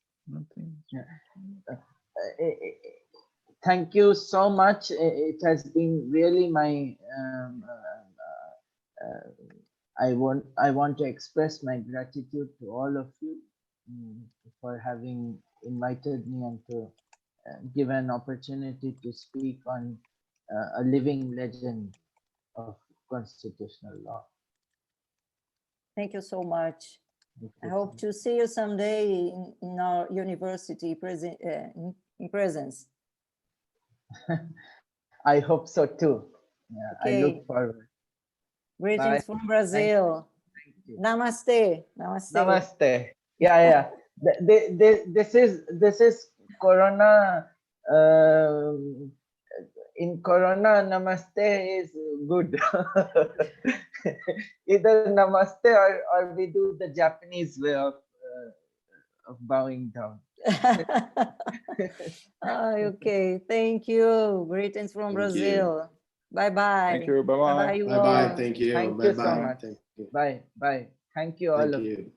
Thank you so much. It has been really my, I want to express my gratitude to all of you for having invited me and to give an opportunity to speak on a living legend of constitutional law. Thank you so much. Thank I you. hope to see you someday in our university in presence. I hope so too. Yeah, I Okay. look forward. Greetings Bye. from Brazil. Thank you. Namaste. Namaste. Namaste. Yeah. This is Corona. In Corona, Namaste is good. Either Namaste or we do the Japanese way of bowing down. Okay, thank you. Greetings from Thank Brazil. Bye-bye. Thank you. Bye-bye. Bye-bye, you Bye bye. all. Thank you. Thank Bye you so bye. much. Thank you. Bye. Thank you all Thank of you. you.